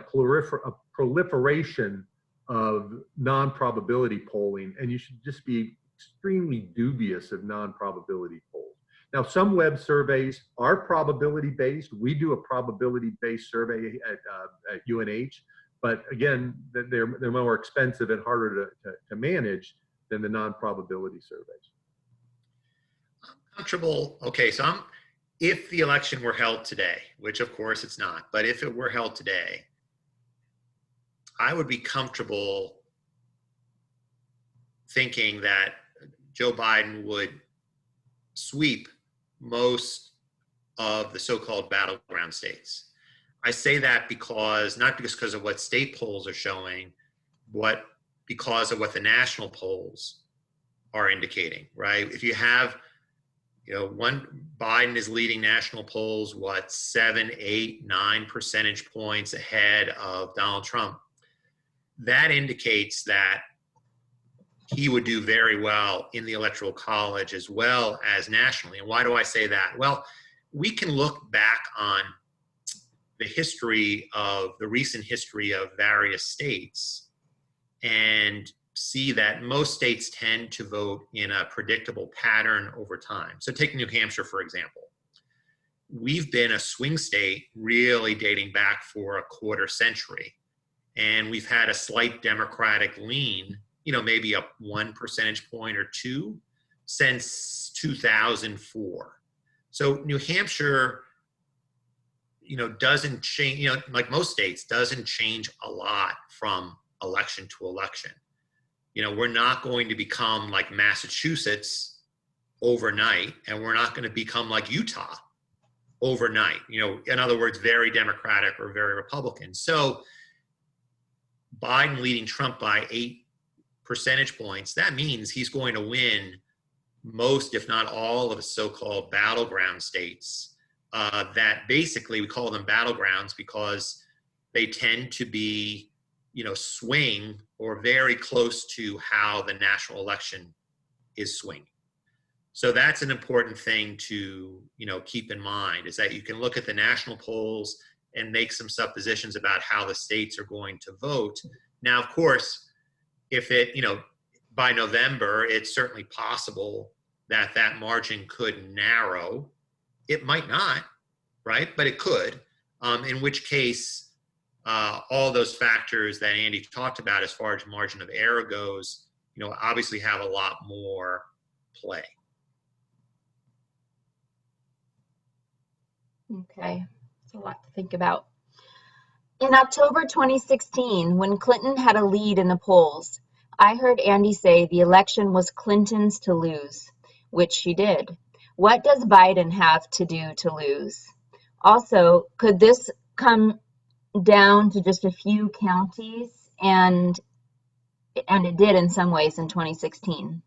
proliferation of non-probability polling, and you should just be extremely dubious of non-probability polls. Now, some web surveys are probability-based. We do a probability-based survey at UNH, but again, they're more expensive and harder to manage than the non-probability surveys. Comfortable. Okay, so if the election were held today, which of course it's not, but if it were held today, I would be comfortable thinking that Joe Biden would sweep most of the so-called battleground states. I say that because, not because of what state polls are showing, but because of what the national polls are indicating, right? If you have, Biden is leading national polls, 7, 8, 9 percentage points ahead of Donald Trump. That indicates that he would do very well in the Electoral College as well as nationally. And why do I say that? Well, we can look back on the recent history of various states and see that most states tend to vote in a predictable pattern over time. So take New Hampshire, for example. We've been a swing state really dating back for a quarter century. And we've had a slight Democratic lean, maybe up 1 percentage point or 2 since 2004. So New Hampshire, doesn't change, like most states, doesn't change a lot from election to election. We're not going to become like Massachusetts overnight, and we're not going to become like Utah overnight. In other words, very Democratic or very Republican. So Biden leading Trump by 8 percentage points, that means he's going to win most, if not all, of the so-called battleground states that basically we call them battlegrounds because they tend to be, swing or very close to how the national election is swinging. So that's an important thing to, keep in mind, is that you can look at the national polls and make some suppositions about how the states are going to vote. Now, of course, if it, by November, it's certainly possible that that margin could narrow. It might not, right? But it could, in which case, all those factors that Andy talked about as far as margin of error goes, obviously have a lot more play. Okay, it's a lot to think about. In October 2016, when Clinton had a lead in the polls, I heard Andy say the election was Clinton's to lose, which she did. What does Biden have to do to lose? Also, could this come down to just a few counties? And it did in some ways in 2016.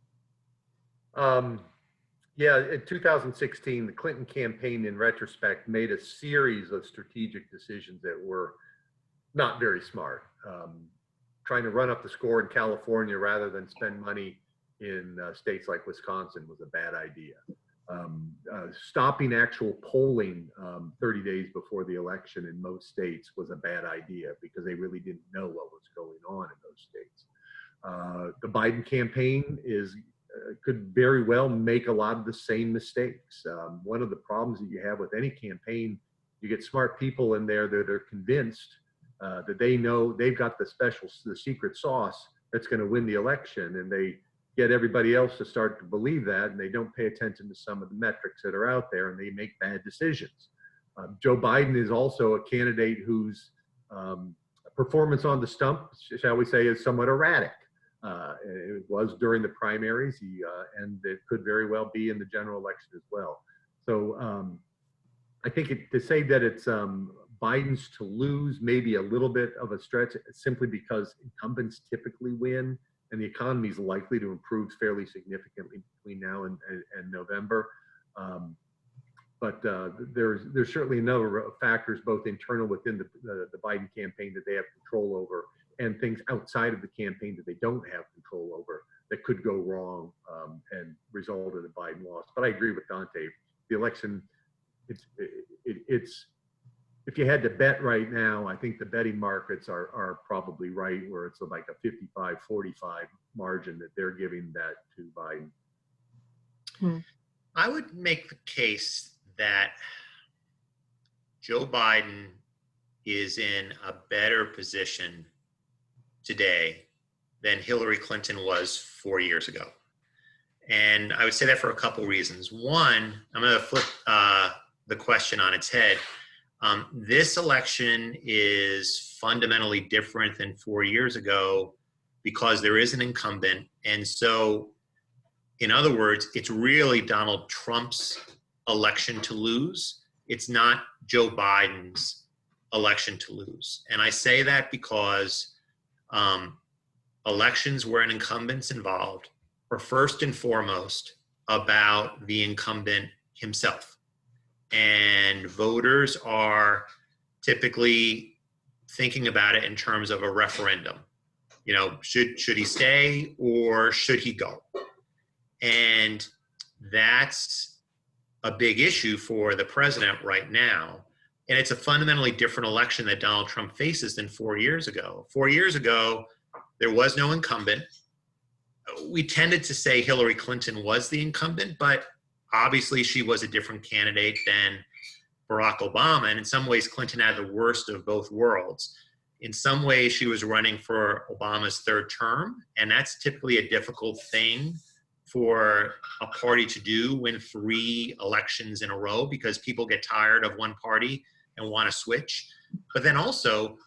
Yeah, in 2016, the Clinton campaign, in retrospect, made a series of strategic decisions that were not very smart. Trying to run up the score in California rather than spend money in states like Wisconsin was a bad idea. Stopping actual polling 30 days before the election in most states was a bad idea because they really didn't know what was going on in those states. The Biden campaign could very well make a lot of the same mistakes. One of the problems that you have with any campaign, you get smart people in there that are convinced that they know they've got the secret sauce that's going to win the election, and they get everybody else to start to believe that, and they don't pay attention to some of the metrics that are out there, and they make bad decisions. Joe Biden is also a candidate whose performance on the stump, shall we say, is somewhat erratic. It was during the primaries, and it could very well be in the general election as well. So I think to say that it's Biden's to lose may be a little bit of a stretch, simply because incumbents typically win, and the economy is likely to improve fairly significantly between now and November. But there's certainly a number of factors, both internal within the Biden campaign, that they have control over, and things outside of the campaign that they don't have control over that could go wrong and result in a Biden loss. But I agree with Dante. The election, it's if you had to bet right now, I think the betting markets are probably right, where it's like a 55-45 margin that they're giving that to Biden. I would make the case that Joe Biden is in a better position today than Hillary Clinton was 4 years ago. And I would say that for a couple reasons. One, I'm going to flip the question on its head. This election is fundamentally different than 4 years ago because there is an incumbent. And so, in other words, it's really Donald Trump's election to lose. It's not Joe Biden's election to lose. And I say that because elections where an incumbent's involved are first and foremost about the incumbent himself. And voters are typically thinking about it in terms of a referendum. You know, should he stay or should he go? And that's a big issue for the president right now. And it's a fundamentally different election that Donald Trump faces than 4 years ago. 4 years ago, there was no incumbent. We tended to say Hillary Clinton was the incumbent, but obviously she was a different candidate than Barack Obama. And in some ways, Clinton had the worst of both worlds. In some ways, she was running for Obama's third term, and that's typically a difficult thing for a party to do, win 3 elections in a row, because people get tired of one party and want to switch. But then also,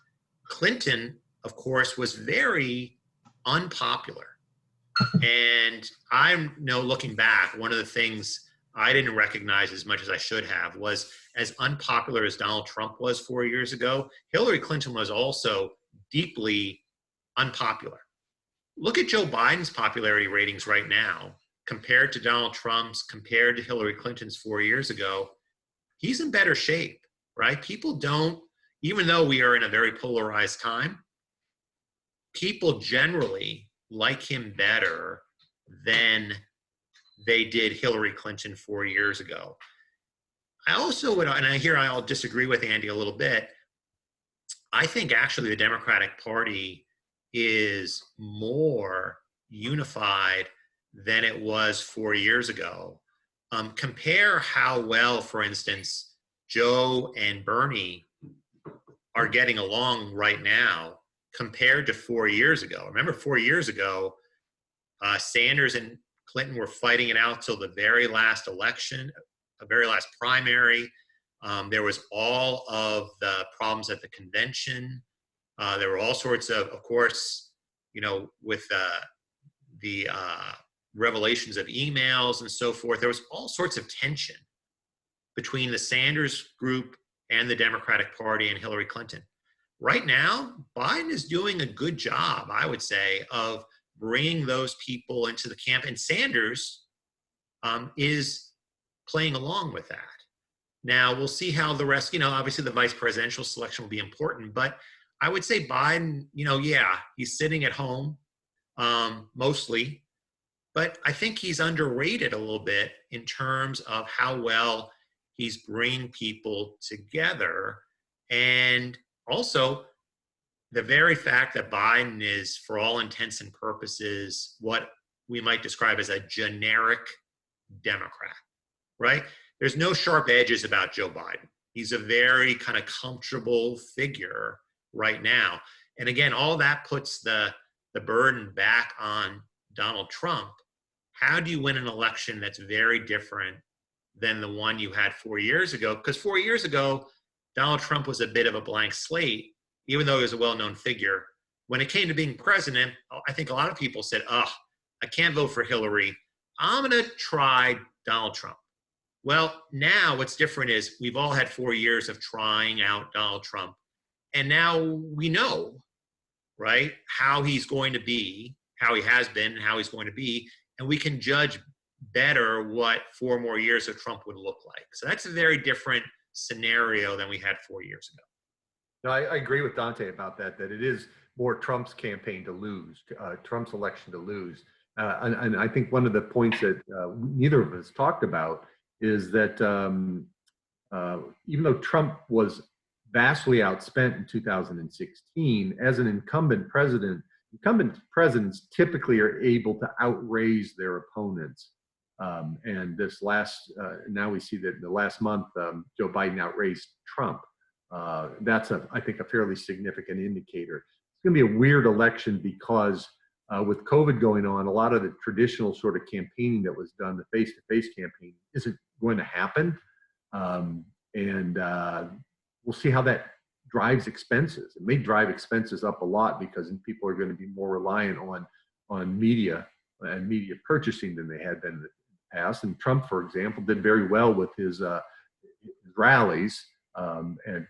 Clinton, of course, was very unpopular. And I know, looking back, one of the things I didn't recognize as much as I should have was, as unpopular as Donald Trump was 4 years ago, Hillary Clinton was also deeply unpopular. Look at Joe Biden's popularity ratings right now compared to Donald Trump's, compared to Hillary Clinton's 4 years ago. He's in better shape, right? People don't, even though we are in a very polarized time, people generally like him better than they did Hillary Clinton 4 years ago. I also would, and here I'll disagree with Andy a little bit, I think actually the Democratic Party is more unified than it was 4 years ago. Compare how well, for instance, Joe and Bernie are getting along right now compared to 4 years ago. Remember, 4 years ago, Sanders and Clinton were fighting it out till the very last election, the very last primary. There was all of the problems at the convention. There were all sorts of course, you know, with the revelations of emails and so forth, there was all sorts of tension between the Sanders group and the Democratic Party and Hillary Clinton. Right now, Biden is doing a good job, I would say, of bringing those people into the camp, and Sanders is playing along with that. Now, we'll see how the rest, you know, obviously the vice presidential selection will be important, but I would say Biden, you know, yeah, he's sitting at home mostly, but I think he's underrated a little bit in terms of how well he's bringing people together. And also, the very fact that Biden is, for all intents and purposes, what we might describe as a generic Democrat, right? There's no sharp edges about Joe Biden. He's a very kind of comfortable figure right now. And again, all that puts the burden back on Donald Trump. How do you win an election that's very different than the one you had 4 years ago? Because 4 years ago, Donald Trump was a bit of a blank slate, even though he was a well-known figure. When it came to being president, I think a lot of people said, oh, I can't vote for Hillary. I'm going to try Donald Trump. Well, now what's different is we've all had 4 years of trying out Donald Trump. And now we know, right, how he's going to be, how he has been, and how he's going to be. And we can judge better what 4 more years of Trump would look like. So that's a very different scenario than we had 4 years ago. No, I agree with Dante about that it is more Trump's campaign to lose, Trump's election to lose. And I think one of the points that neither of us talked about is that even though Trump was vastly outspent in 2016, as an incumbent presidents typically are able to outraise their opponents. And this last, now we see that in the last month, Joe Biden outraised Trump. That's, I think, a fairly significant indicator. It's going to be a weird election because with COVID going on, a lot of the traditional sort of campaigning that was done, the face-to-face campaign, isn't going to happen. And we'll see how that drives expenses. It may drive expenses up a lot because people are going to be more reliant on media and media purchasing than they had been in the past. And Trump, for example, did very well with his rallies, and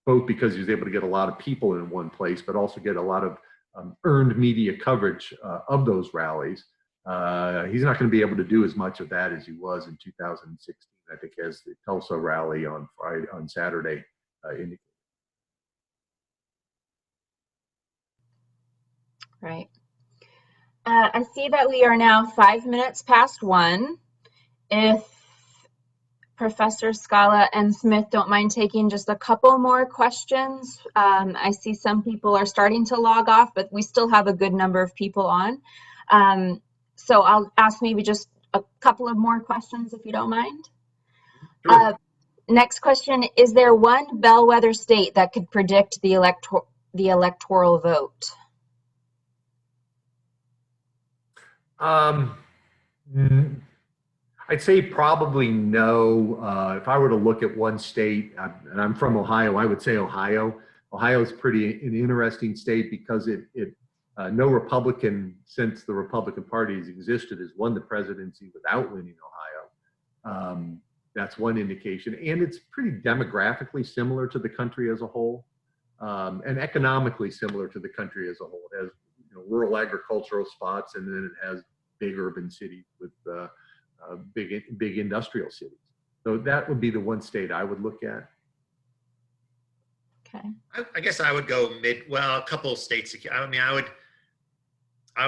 both because he was able to get a lot of people in one place, but also get a lot of earned media coverage of those rallies. He's not going to be able to do as much of that as he was in 2016, I think, as the Tulsa rally on Saturday indicated. Right. I see that we are now 5 minutes past 1. If Professor Scala and Smith don't mind taking just a couple more questions. I see some people are starting to log off, but we still have a good number of people on. So I'll ask maybe just a couple of more questions if you don't mind. Sure. Next question, is there one bellwether state that could predict the electoral vote? I'd say probably no. If I were to look at one state, and I'm from Ohio, I would say Ohio. Ohio is an interesting state because no Republican since the Republican Party has existed has won the presidency without winning Ohio. That's one indication, and it's pretty demographically similar to the country as a whole, and economically similar to the country as a whole. It has rural agricultural spots, and then it has big urban cities with big industrial cities. So that would be the one state I would look at. Okay. I guess I would go a couple of states. I mean, I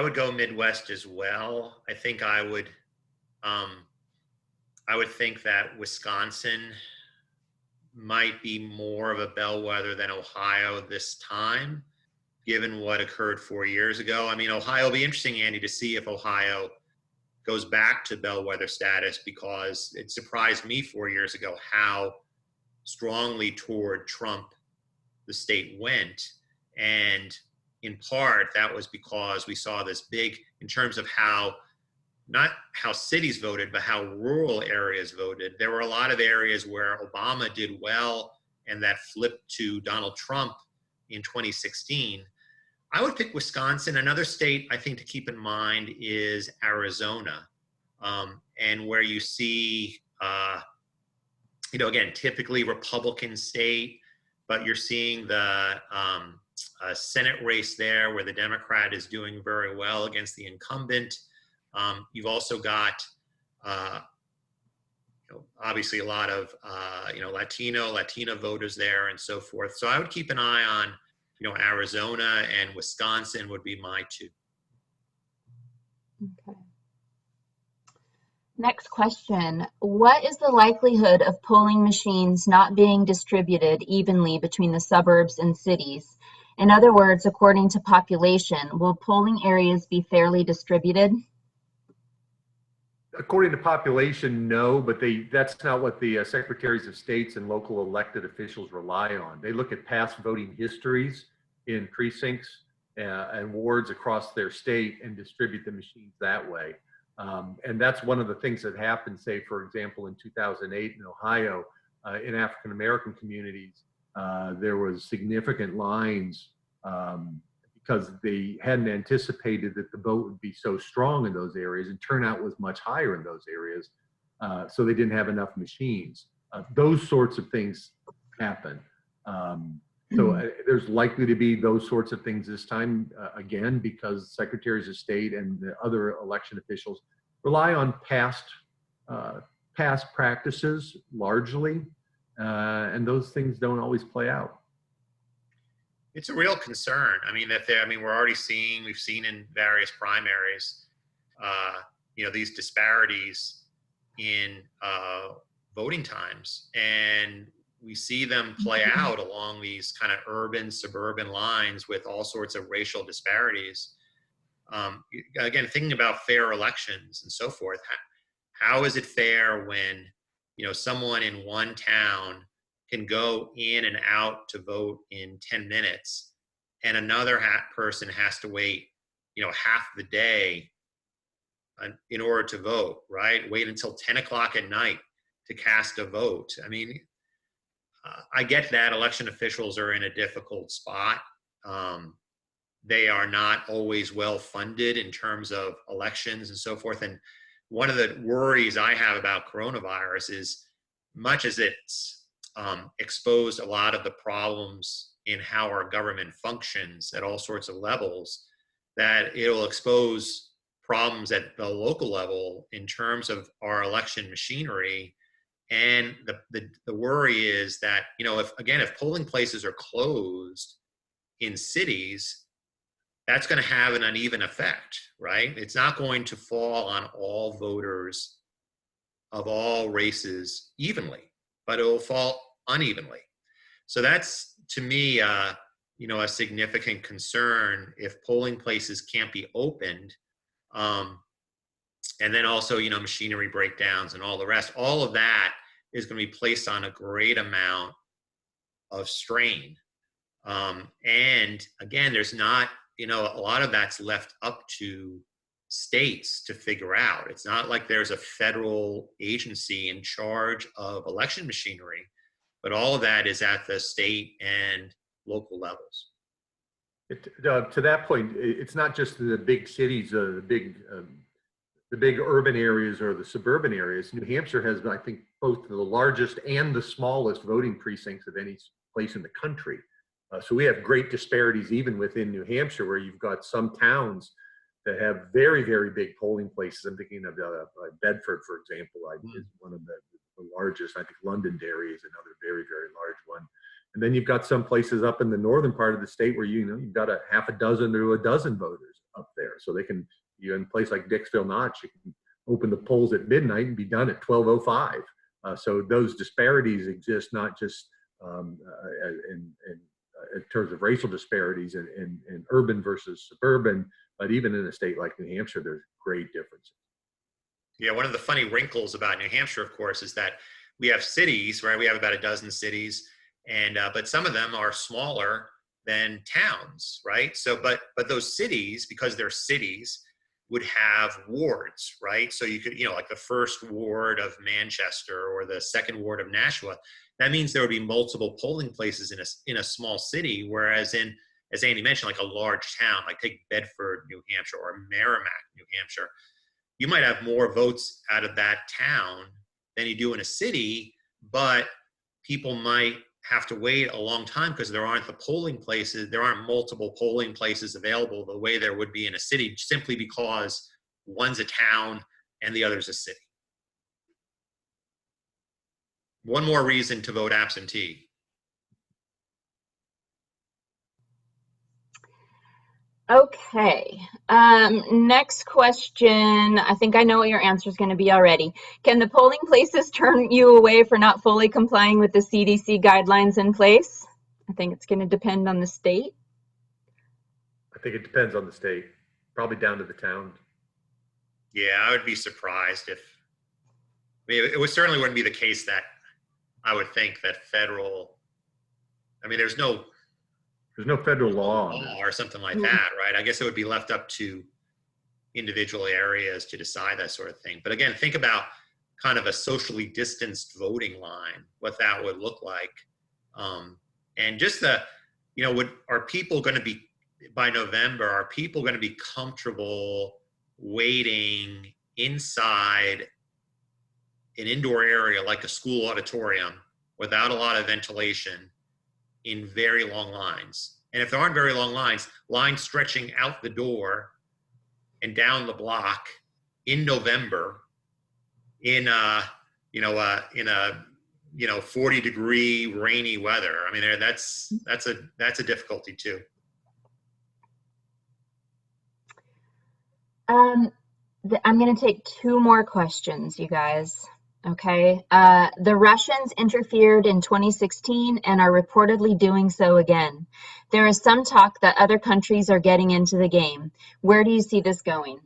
would go Midwest as well. I think I would think that Wisconsin might be more of a bellwether than Ohio this time, given what occurred 4 years ago. I mean, Ohio will be interesting, Andy, to see if Ohio goes back to bellwether status, because it surprised me 4 years ago how strongly toward Trump the state went. And in part, that was because we saw this big, in terms of not how cities voted, but how rural areas voted. There were a lot of areas where Obama did well and that flipped to Donald Trump in 2016. I would pick Wisconsin. Another state I think to keep in mind is Arizona, and where you see, again, typically Republican state, but you're seeing the Senate race there where the Democrat is doing very well against the incumbent. You've also got, obviously a lot of, Latino voters there and so forth. So I would keep an eye on, Arizona and Wisconsin would be my two. Okay. Next question. What is the likelihood of polling machines not being distributed evenly between the suburbs and cities? In other words, according to population, will polling areas be fairly distributed? According to population, no, but that's not what the secretaries of states and local elected officials rely on. They look at past voting histories in precincts and wards across their state and distribute the machines that way. And that's one of the things that happened, say, for example, in 2008 in Ohio, in African-American communities, there was significant lines because they hadn't anticipated that the vote would be so strong in those areas, and turnout was much higher in those areas. So they didn't have enough machines. Those sorts of things happen. There's likely to be those sorts of things this time again, because secretaries of state and the other election officials rely on past practices largely, and those things don't always play out. It's a real concern. I mean, we're already we've seen in various primaries, these disparities in voting times, and we see them play out along these kind of urban, suburban lines with all sorts of racial disparities. Again, thinking about fair elections and so forth, how is it fair when, someone in one town can go in and out to vote in 10 minutes and another person has to wait, half the day in order to vote, right? Wait until 10 o'clock at night to cast a vote. I mean, I get that election officials are in a difficult spot. They are not always well funded in terms of elections and so forth. And one of the worries I have about coronavirus is, much as it's exposed a lot of the problems in how our government functions at all sorts of levels, that it'll expose problems at the local level in terms of our election machinery. And the worry is that, if polling places are closed in cities, that's going to have an uneven effect, right? It's not going to fall on all voters of all races evenly, but it will fall unevenly. So that's, to me, a significant concern if polling places can't be opened. And then also, machinery breakdowns and all the rest, all of that is going to be placed on a great amount of strain. And again, there's not, a lot of that's left up to states to figure out. It's not like there's a federal agency in charge of election machinery, but all of that is at the state and local levels. To that point, it's not just the big cities, the big urban areas or the suburban areas. New Hampshire has, I think, both the largest and the smallest voting precincts of any place in the country. So we have great disparities even within New Hampshire, where you've got some towns that have very, very big polling places. I'm thinking of Bedford, for example, is one of the largest. I think Londonderry is another very, very large one. And then you've got some places up in the northern part of the state where you've got a half a dozen to a dozen voters up there. So they can, in a place like Dixville Notch, you can open the polls at midnight and be done at 12:05. So those disparities exist not just in terms of racial disparities in urban versus suburban, but even in a state like New Hampshire, there's great differences. Yeah, one of the funny wrinkles about New Hampshire, of course, is that we have cities, right? We have about a dozen cities, and but some of them are smaller than towns, right? So, but those cities, because they're cities, would have wards, right? So you could, like the first ward of Manchester or the second ward of Nashua. That means there would be multiple polling places in a small city, whereas in, as Andy mentioned, like a large town, like take Bedford, New Hampshire, or Merrimack, New Hampshire, you might have more votes out of that town than you do in a city, but people might have to wait a long time because there aren't multiple polling places available the way there would be in a city, simply because one's a town and the other's a city. One more reason to vote absentee. Okay, next question. I think I know what your answer is going to be already. Can the polling places turn you away for not fully complying with the CDC guidelines in place? I think it's going to depend on the state. think it depends on the state, probably down to the town. Yeah, I would be surprised if, I mean, certainly wouldn't be the case that I would think that federal, I mean, there's no federal law or something like that, right? I guess it would be left up to individual areas to decide that sort of thing. But again, think about kind of a socially distanced voting line, what that would look like. And just are people going to be, by November, are people going to be comfortable waiting inside an indoor area like a school auditorium without a lot of ventilation in very long lines? And if there aren't very long lines stretching out the door and down the block in November in 40-degree rainy weather. I mean, that's a difficulty too. I'm going to take two more questions, you guys. Okay. The Russians interfered in 2016 and are reportedly doing so again. There is some talk that other countries are getting into the game. Where do you see this going?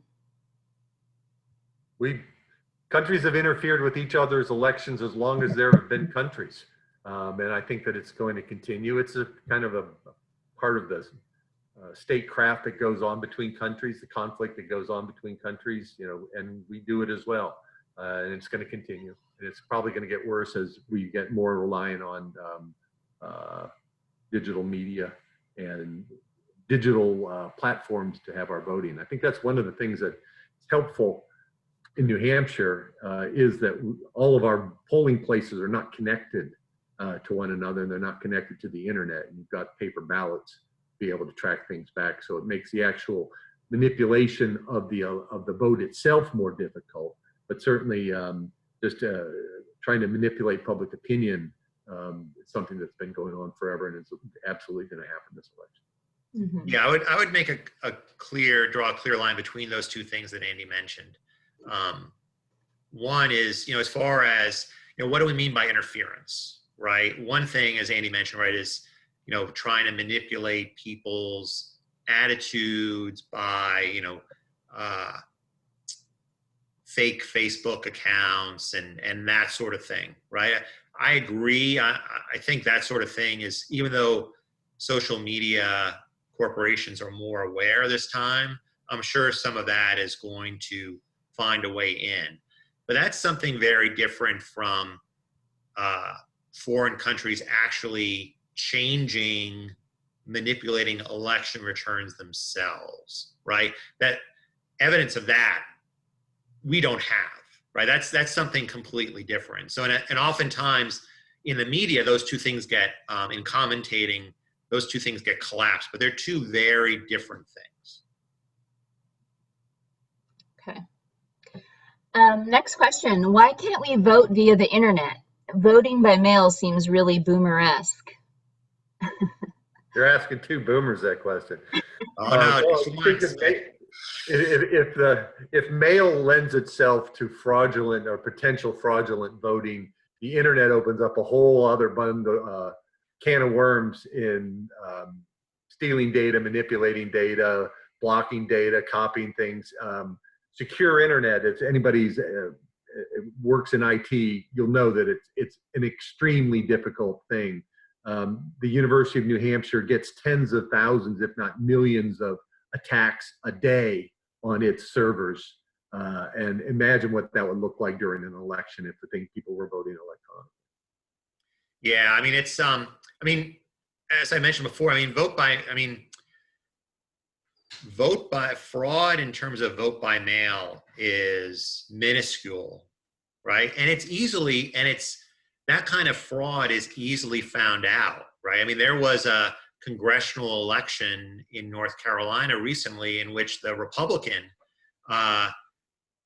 Countries have interfered with each other's elections as long as there have been countries. And I think that it's going to continue. It's a kind of a part of the statecraft that goes on between countries, the conflict that goes on between countries, and we do it as well. And it's going to continue. And it's probably going to get worse as we get more reliant on digital media and digital platforms to have our voting. I think that's one of the things that's helpful in New Hampshire is that all of our polling places are not connected to one another, and they're not connected to the internet. And you've got paper ballots to be able to track things back. So it makes the actual manipulation of the vote itself more difficult. But certainly just trying to manipulate public opinion is something that's been going on forever, and it's absolutely going to happen this election. Mm-hmm. Yeah, I would make draw a clear line between those two things that Andy mentioned. One is, as far as, what do we mean by interference, right? One thing, as Andy mentioned, right, is, trying to manipulate people's attitudes by, fake Facebook accounts and that sort of thing, right? I agree. I think that sort of thing is, even though social media corporations are more aware this time, I'm sure some of that is going to find a way in. But that's something very different from foreign countries actually manipulating election returns themselves, right? That evidence of that we don't have, right? That's something completely different. So, and oftentimes in the media, those two things get, in commentating, those two things get collapsed, but they're two very different things. Okay. Next question. Why can't we vote via the internet? Voting by mail seems really boomer-esque. You're asking two boomers that question. If mail lends itself to fraudulent or potential fraudulent voting, the internet opens up a whole other can of worms in stealing data, manipulating data, blocking data, copying things. Secure internet, if anybody's works in IT, you'll know that it's an extremely difficult thing. The University of New Hampshire gets tens of thousands, if not millions, of attacks a day on its servers. And imagine what that would look like during an election if people were voting electronically. Yeah, I mean, it's, as I mentioned before, vote by fraud in terms of vote by mail is minuscule, right? And that kind of fraud is easily found out, right? I mean, there was a congressional election in North Carolina recently in which the Republican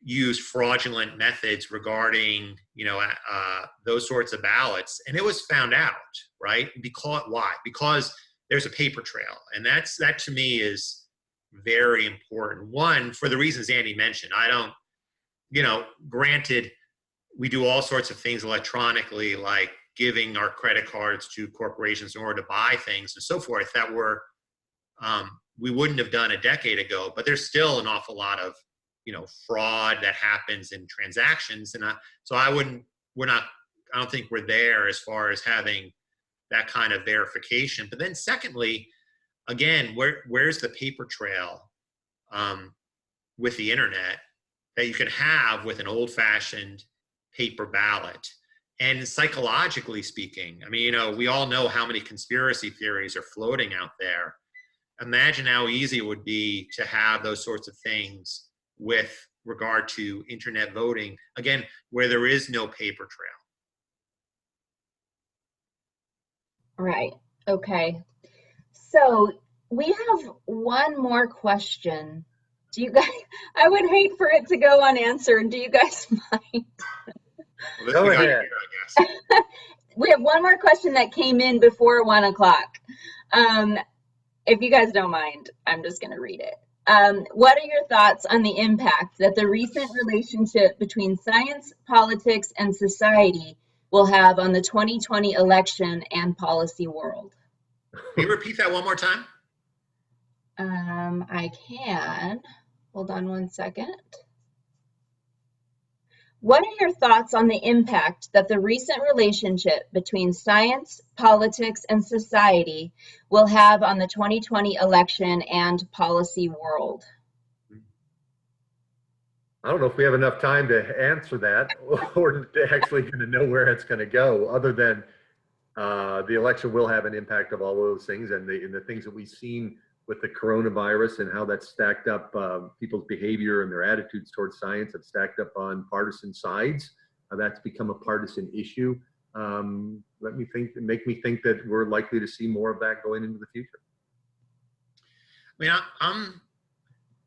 used fraudulent methods regarding, those sorts of ballots, and it was found out, right? Why? Because there's a paper trail, and that to me is very important. One, for the reasons Andy mentioned. Granted, we do all sorts of things electronically, like giving our credit cards to corporations in order to buy things and so forth, that were we wouldn't have done a decade ago, but there's still an awful lot of, fraud that happens in transactions. And I don't think we're there as far as having that kind of verification. But then secondly, again, where's the paper trail with the internet that you can have with an old-fashioned paper ballot? And psychologically speaking, I mean, we all know how many conspiracy theories are floating out there. Imagine how easy it would be to have those sorts of things with regard to internet voting, again, where there is no paper trail. Right. Okay. So we have one more question. Do you guys, I would hate for it to go unanswered. Do you guys mind? Well, Go ahead. here, I guess. We have one more question that came in before 1 o'clock. If you guys don't mind, I'm just going to read it. What are your thoughts on the impact that the recent relationship between science, politics, and society will have on the 2020 election and policy world? Can you repeat that one more time? I can. Hold on 1 second. What are your thoughts on the impact that the recent relationship between science, politics, and society will have on the 2020 election and policy world? I don't know if we have enough time to answer that or actually going to know where it's going to go, other than the election will have an impact of all those things, and the things that we've seen with the coronavirus and how that's stacked up people's behavior and their attitudes towards science have stacked up on partisan sides. That's become a partisan issue. Make me think that we're likely to see more of that going into the future. I mean, I'm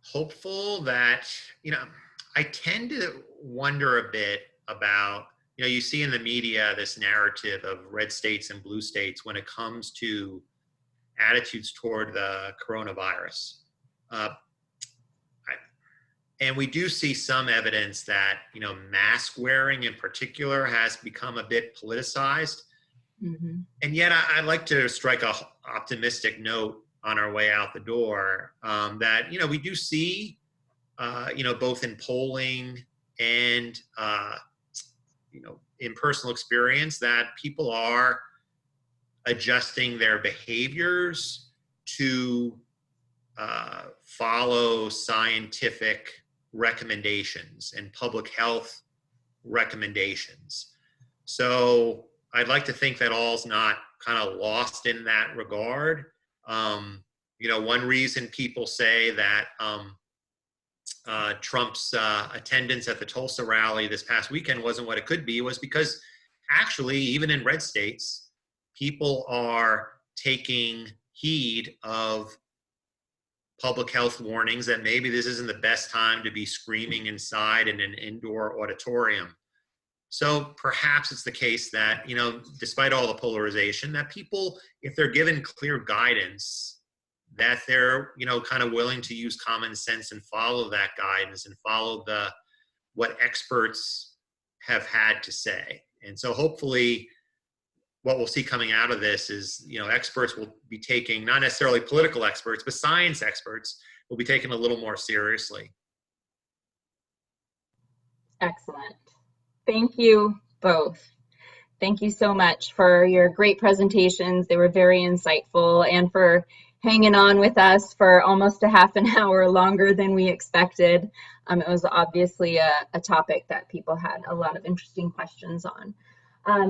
hopeful that, I tend to wonder a bit about, you see in the media this narrative of red states and blue states when it comes to attitudes toward the coronavirus. And we do see some evidence that, mask wearing in particular has become a bit politicized. Mm-hmm. And yet I'd like to strike a optimistic note on our way out the door that, we do see, both in polling and, in personal experience, that people are adjusting their behaviors to follow scientific recommendations and public health recommendations. So I'd like to think that all's not kind of lost in that regard. One reason people say that Trump's attendance at the Tulsa rally this past weekend wasn't what it could be was because actually, even in red states, people are taking heed of public health warnings that maybe this isn't the best time to be screaming inside in an indoor auditorium. So perhaps it's the case that, despite all the polarization, that people, if they're given clear guidance, that they're, kind of willing to use common sense and follow that guidance and follow what experts have had to say. And so hopefully what we'll see coming out of this is, experts will be taking, not necessarily political experts, but science experts will be taken a little more seriously. Excellent. Thank you both. Thank you so much for your great presentations. They were very insightful, and for hanging on with us for almost a half an hour longer than we expected. It was obviously a topic that people had a lot of interesting questions on.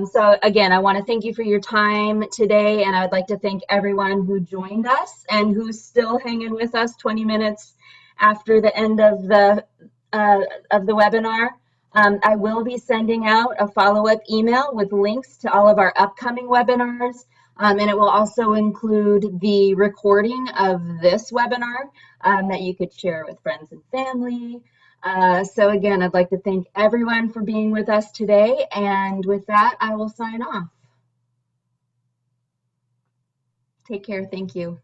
So again, I want to thank you for your time today, and I would like to thank everyone who joined us and who's still hanging with us 20 minutes after the end of the webinar. I will be sending out a follow-up email with links to all of our upcoming webinars, and it will also include the recording of this webinar that you could share with friends and family. So again, I'd like to thank everyone for being with us today, and with that, I will sign off. Take care. Thank you.